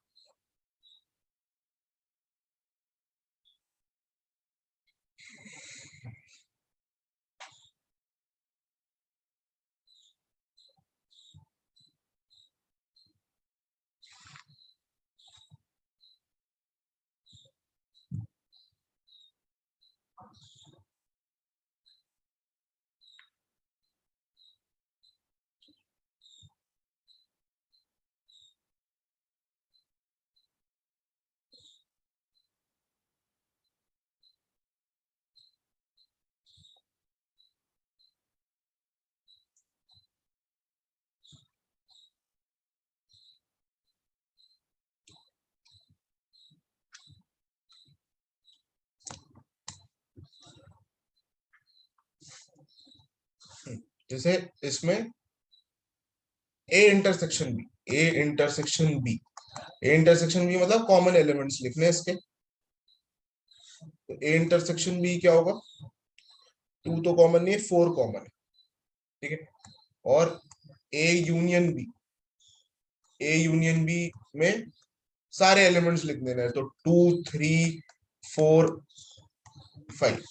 जैसे इसमें A intersection B, A intersection B, A intersection B मतलब कॉमन एलिमेंट्स लिखने हैं इसके। तो ए इंटरसेक्शन बी क्या होगा, 2 तो कॉमन नहीं है, 4 कॉमन है, ठीक है। और A union B, A union B में सारे एलिमेंट्स लिख देना है, तो 2 3 4 5,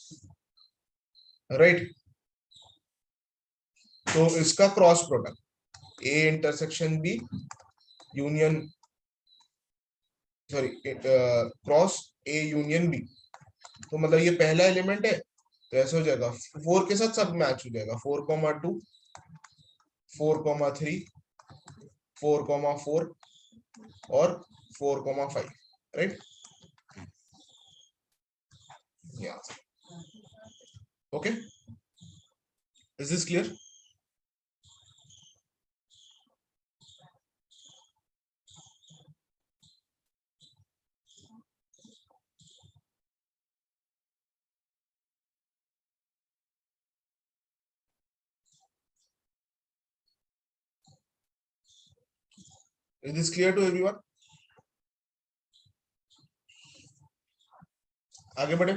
राइट। तो इसका cross product A intersection B union, sorry, cross A union B, तो मतलब ये पहला एलिमेंट है, तो ऐसे हो जाएगा 4 के साथ सब मैच हो जाएगा, 4,2 4,3 4,4 और 4,5, right. Okay, is this clear. Is this clear to everyone, आगे बढ़े।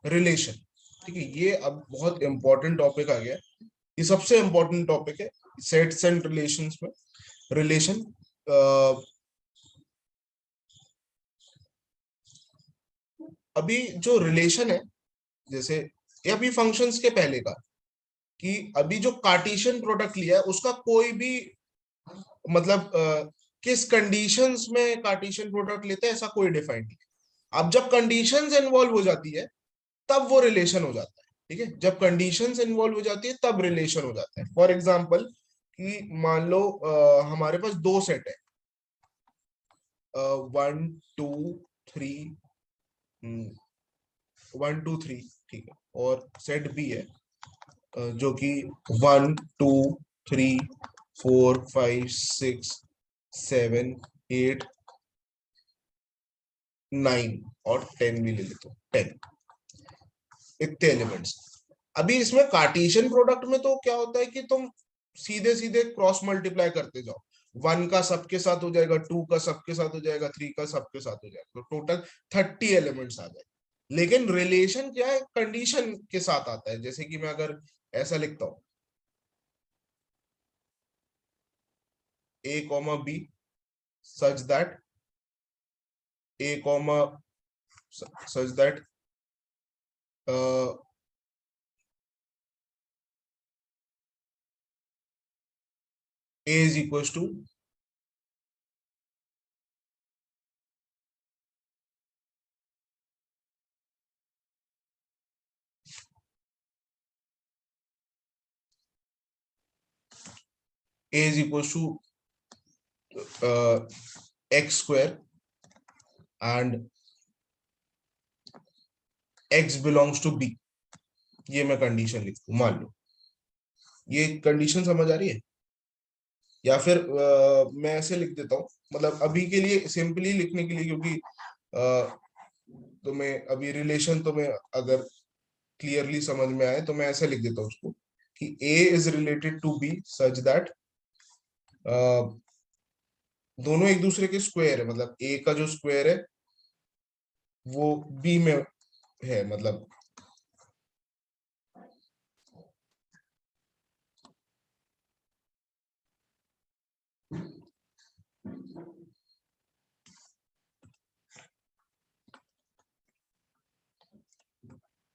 रिलेशन। ठीक है, ये अब बहुत इंपॉर्टेंट टॉपिक आ गया है, ये सबसे इंपॉर्टेंट टॉपिक है सेट्स एंड रिलेशंस में। रिलेशन अभी जो रिलेशन है, जैसे ये अभी फंक्शंस के पहले का, कि अभी जो कार्टेशियन प्रोडक्ट लिया है उसका कोई भी मतलब किस कंडीशंस में कार्टेशियन प्रोडक्ट लेते हैं ऐसा कोई डिफाइंड नहीं। अब जब कंडीशंस इन्वॉल्व हो जाती है तब वो रिलेशन हो जाता है। ठीक है, जब कंडीशंस इन्वॉल्व हो जाती है तब रिलेशन हो जाता है। फॉर एग्जांपल कि मान लो हमारे पास दो सेट है, 1 2 3, 1 2 3, ठीक है, और सेट बी है जो कि 1 2 3 4 5 6 7 8 9 और 10 भी ले लेते हो, 10 इतने एलिमेंट्स। अभी इसमें कार्टेशियन प्रोडक्ट में तो क्या होता है कि तुम सीधे सीधे क्रॉस मल्टीप्लाई करते जाओ, 1 का सबके साथ हो जाएगा, 2 का सबके साथ हो जाएगा, 3 का सबके साथ हो जाएगा, तो टोटल 30 एलिमेंट्स आ जाए। लेकिन रिलेशन क्या है, कंडीशन के साथ आता है। जैसे कि मैं अगर ऐसा लिखता हूं A, B such that A, such that uh, A is equals to x square and x belongs to B। ये मैं कंडीशन लिखता हूं, मान लो ये कंडीशन समझ आ रही है। या फिर मैं ऐसे लिख देता हूँ, मतलब अभी के लिए सिंपली लिखने के लिए, क्योंकि तो मैं अभी रिलेशन तो मैं अगर क्लियरली समझ में आए तो मैं ऐसे लिख देता हूँ उसको कि A is related to B such that दोनों एक दूसरे के स्क्वायर है, मतलब A का जो स्क्वायर है वो B में है, मतलब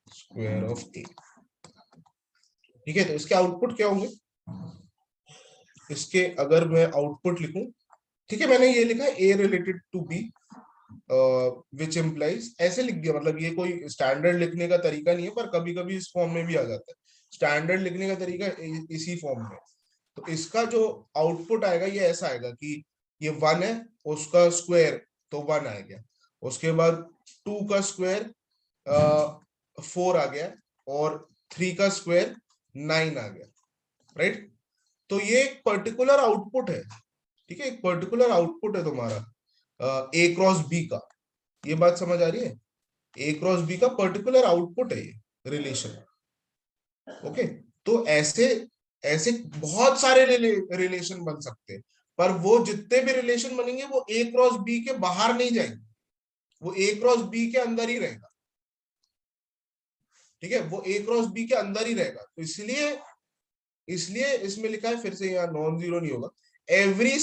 स्क्वायर ऑफ A। ठीक है, तो इसके आउटपुट क्या होंगे, इसके अगर मैं आउटपुट लिखूं, ठीक है, मैंने ये लिखा है A related to B which implies, ऐसे लिख दिया, मतलब ये कोई स्टैंडर्ड लिखने का तरीका नहीं है, पर कभी कभी इस फॉर्म में भी आ जाता है। स्टैंडर्ड लिखने का तरीका इसी फॉर्म में। तो इसका जो आउटपुट आएगा ये ऐसा आएगा कि ये 1 है, उसका स्क्वायर तो 1 आ गया, उसके बाद 2 का स्क्वायर 4 आ गया, और 3 का स्क्वायर 9 आ गया, राइट। तो ये एक पर्टिकुलर आउटपुट है। ठीक है, एक पर्टिकुलर आउटपुट है तुम्हारा ए क्रॉस बी का। ये बात समझ आ रही है, ए क्रॉस बी का पर्टिकुलर आउटपुट है ये रिलेशन। ओके, तो ऐसे ऐसे बहुत सारे रिलेशन बन सकते हैं, पर वो जितने भी रिलेशन बनेंगे वो ए क्रॉस बी के बाहर नहीं जाएंगे, वो ए क्रॉस बी के अंदर ही रहेगा। ठीक है, वो ए क्रॉस बी के अंदर ही रहेगा, तो इसलिए इसलिए इसमें लिखा है, फिर से यहाँ नॉन जीरो नहीं होगा, every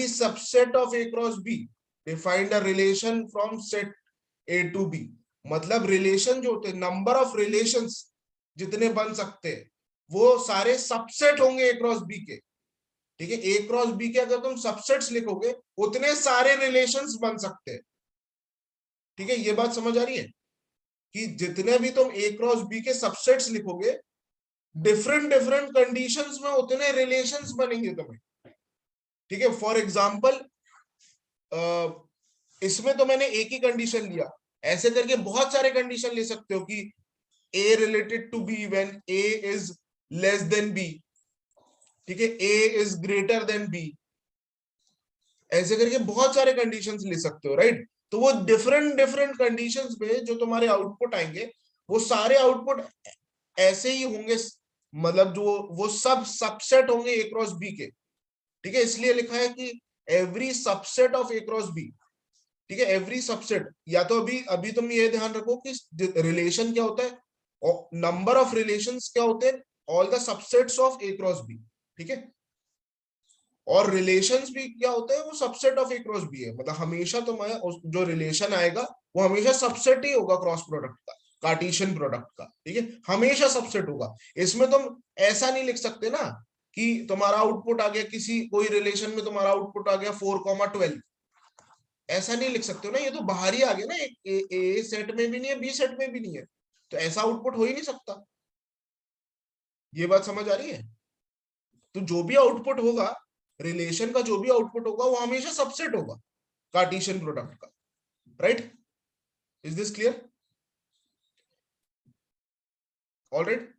subset of A cross B defined a relation from set A to B। मतलब रिलेशन जो होते हैं, नंबर ऑफ रिलेशंस जितने बन सकते हैं वो सारे सबसेट होंगे A क्रॉस B के। ठीक है, A क्रॉस B के अगर तुम सबसेट्स लिखोगे उतने सारे रिलेशंस बन सकते हैं। ठीक है, ये बात समझ आ रही है कि जितने भी तुम A क्रॉस B के सबसेट्स लिखोगे, डिफरेंट डिफरेंट कंडीशंस में उतने रिलेशंस बनेंगे तुम्हें। ठीक है, फॉर एग्जाम्पल इसमें तो मैंने एक ही कंडीशन लिया, ऐसे करके बहुत सारे कंडीशन ले सकते हो कि A related to B when A is less than B. ठीक है, A is greater than B, ऐसे करके बहुत सारे कंडीशंस ले सकते हो, राइट। तो वो डिफरेंट डिफरेंट कंडीशंस में जो तुम्हारे आउटपुट आएंगे वो सारे आउटपुट ऐसे ही होंगे, मतलब जो वो सब सबसेट होंगे ए क्रॉस बी के। ठीक है, इसलिए लिखा है कि every subset of A cross B. ठीक है, एवरी सबसेट, या तो अभी अभी तुम ये ध्यान रखो कि रिलेशन क्या होता है और नंबर ऑफ रिलेशंस क्या होते हैं, all the subsets of A cross B. ठीक है, और रिलेशंस भी क्या होता है, वो subset of A cross B है, मतलब हमेशा तुम्हारा जो रिलेशन आएगा वो हमेशा सबसेट ही होगा क्रॉस प्रोडक्ट का, कार्टेशियन प्रोडक्ट का। ठीक है, हमेशा सबसेट होगा। इसमें तुम ऐसा नहीं लिख सकते ना कि तुम्हारा आउटपुट आ गया किसी कोई रिलेशन में, तुम्हारा आउटपुट आ गया 4,12, ऐसा नहीं लिख सकते हो ना, ये तो बाहर ही आ गया ना, ए सेट में भी नहीं है, बी सेट में भी नहीं है, तो ऐसा आउटपुट हो ही नहीं सकता। ये बात समझ आ रही है? तो जो भी आउटपुट होगा, रिलेशन का जो भी आउटपुट होगा वो हमेशा सबसेट होगा कार्टेशियन प्रोडक्ट का। Right? Is this clear? Alright,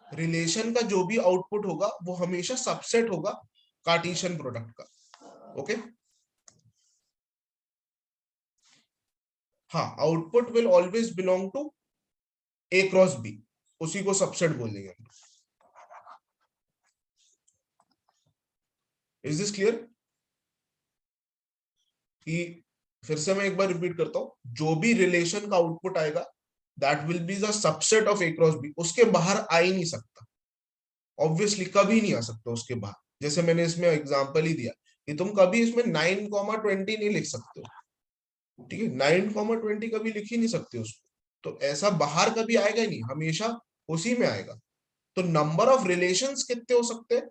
relation का जो भी आउटपुट होगा वो हमेशा सबसेट होगा कार्टेशियन प्रोडक्ट का। ओके, हाँ, output will always belong to A cross B, उसी को सबसेट बोलेंगे हम। Is this clear? कि फिर से मैं एक बार रिपीट करता हूं, जो भी रिलेशन का आउटपुट आएगा that will be the subset of A cross B, उसके बाहर आ ही नहीं सकता, ऑब्वियसली कभी नहीं आ सकता उसके बाहर। जैसे मैंने इसमें एग्जांपल ही दिया कि तुम कभी इसमें 9,20 नहीं लिख सकते हो। ठीक है, 9,20 कभी लिख ही नहीं सकते उसको, तो ऐसा बाहर कभी आएगा ही नहीं, हमेशा उसी में आएगा। तो नंबर ऑफ रिलेशंस कितने हो सकते हैं,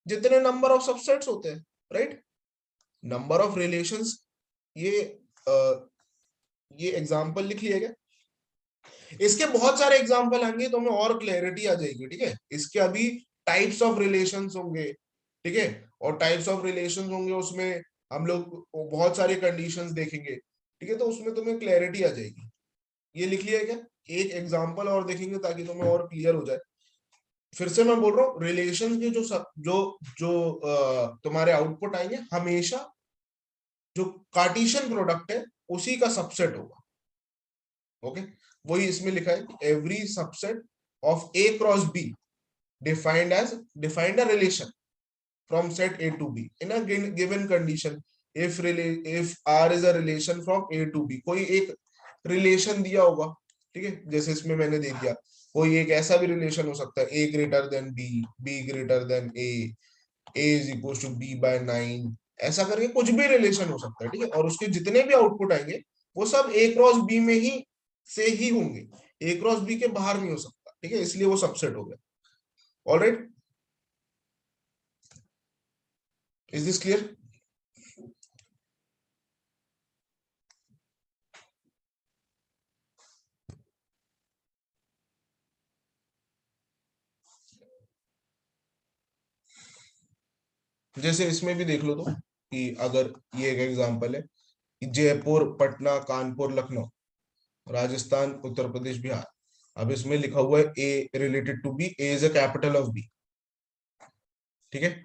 जितने नंबर ऑफ सबसेट्स होते हैं। राइट? नंबर ऑफ रिलेशंस, ये ये एग्जांपल लिख लिया गया। इसके बहुत सारे एग्जांपल आएंगे तो हमें और क्लैरिटी आ जाएगी। ठीक है, इसके अभी टाइप्स ऑफ रिलेशंस होंगे। ठीक है, और टाइप्स ऑफ रिलेशंस होंगे, उसमें हम लोग बहुत सारे कंडीशंस देखेंगे। ठीक है, तो उसमें तुम्हें क्लैरिटी आ जाएगी। ये लिख लिया है क्या? एक एग्जांपल और देखेंगे ताकि तुम्हें और क्लियर हो जाए। फिर से मैं बोल रहा हूँ, रिलेशन के जो जो जो तुम्हारे आउटपुट आएंगे हमेशा जो कार्टेशियन प्रोडक्ट है उसी का सबसेट होगा। ओके, वही इसमें लिखा है कि every subset of A cross B defined a relation from set A to B in a given condition if R is a relation from A to B। कोई एक रिलेशन दिया होगा। ठीक है, जैसे इसमें मैंने दे दिया, कोई एक ऐसा भी रिलेशन हो सकता है A greater than B, B greater than A is equal to B by 9, ऐसा करके कुछ भी रिलेशन हो सकता है। ठीक है, और उसके जितने भी आउटपुट आएंगे वो सब ए क्रॉस बी में ही से ही होंगे, ए क्रॉस बी के बाहर नहीं हो सकता। ठीक है, इसलिए वो सबसेट हो गया। Alright, is this clear? जैसे इसमें भी देख लो तो, कि अगर ये एक एग्जांपल है कि जयपुर, पटना, कानपुर, लखनऊ, राजस्थान, उत्तर प्रदेश, बिहार। अब इसमें लिखा हुआ है A related to B, A is a capital of B. ठीक है,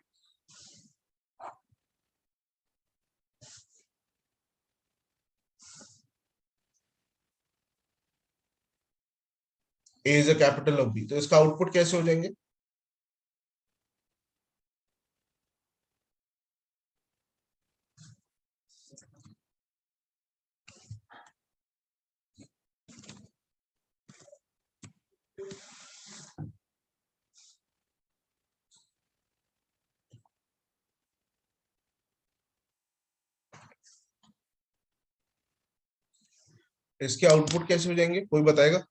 A is a capital of B, तो इसका आउटपुट कैसे हो जाएंगे? इसके आउटपुट कैसे हो जाएंगे, कोई बताएगा?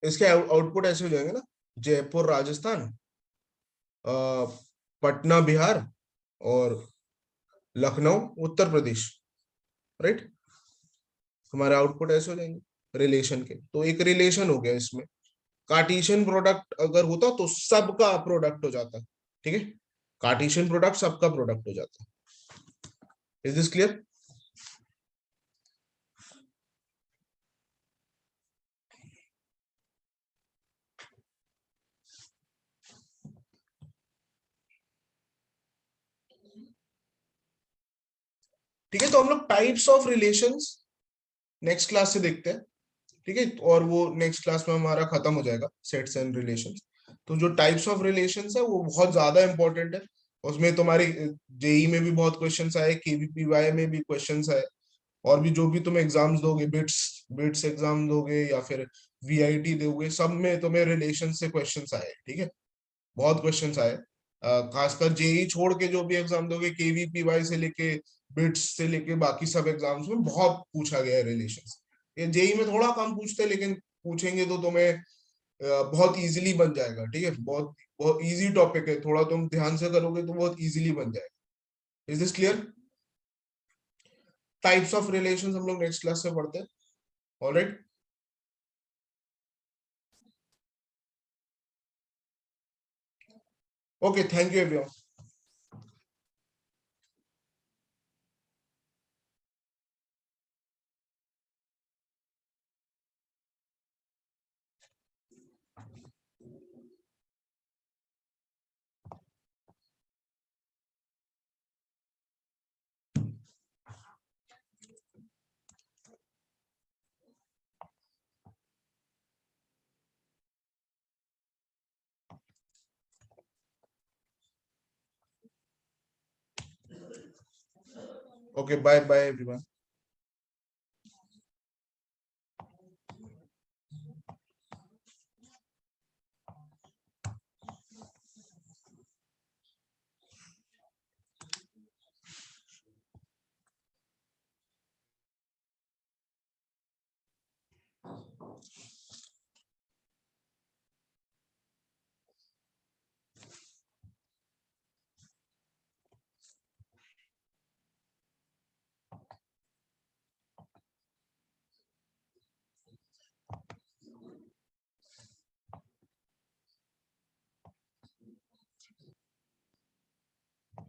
इसके आउटपुट ऐसे हो जाएंगे ना, जयपुर राजस्थान, पटना बिहार, और लखनऊ उत्तर प्रदेश। राइट, हमारे आउटपुट ऐसे हो जाएंगे रिलेशन के। तो एक रिलेशन हो गया इसमें, कार्टेशियन प्रोडक्ट अगर होता तो सबका प्रोडक्ट हो जाता। ठीक है, कार्टेशियन प्रोडक्ट सबका प्रोडक्ट हो जाता। Is this clear? ठीक है, तो हम लोग types of relations next class से देखते हैं। ठीक है, और वो नेक्स्ट क्लास में हमारा खत्म हो जाएगा सेट्स एंड रिलेशंस। तो जो टाइप्स ऑफ रिलेशंस है वो बहुत ज्यादा इंपॉर्टेंट है। उसमें तुम्हारे जेई में भी बहुत क्वेश्चंस आए, केवीपीवाई में भी क्वेश्चंस आए, और भी जो भी तुम एग्जाम्स दोगे, बिट्स बिट्स एग्जाम दोगे या फिर वीआईटी दोगे, सब में तुम्हें रिलेशन से क्वेश्चंस आए। ठीक है, बहुत क्वेश्चंस आए। खासकर जेई छोड़ के जो भी एग्जाम दोगे, केवीपीवाई से लेके बिट्स से लेके बाकी सब एग्जाम्स में बहुत पूछा गया है रिलेशंस। ये जेई में थोड़ा कम पूछते हैं, लेकिन पूछेंगे तो तुम्हें बहुत इजीली बन जाएगा। ठीक है, बहुत बहुत इजी टॉपिक है, थोड़ा तुम ध्यान से करोगे तो बहुत इजीली बन जाएगा। Is this clear? Types of relations हम लोग नेक्स्ट क्लास में पढ़ते हैं। Alright, okay, thank you everyone. Okay, bye bye everyone.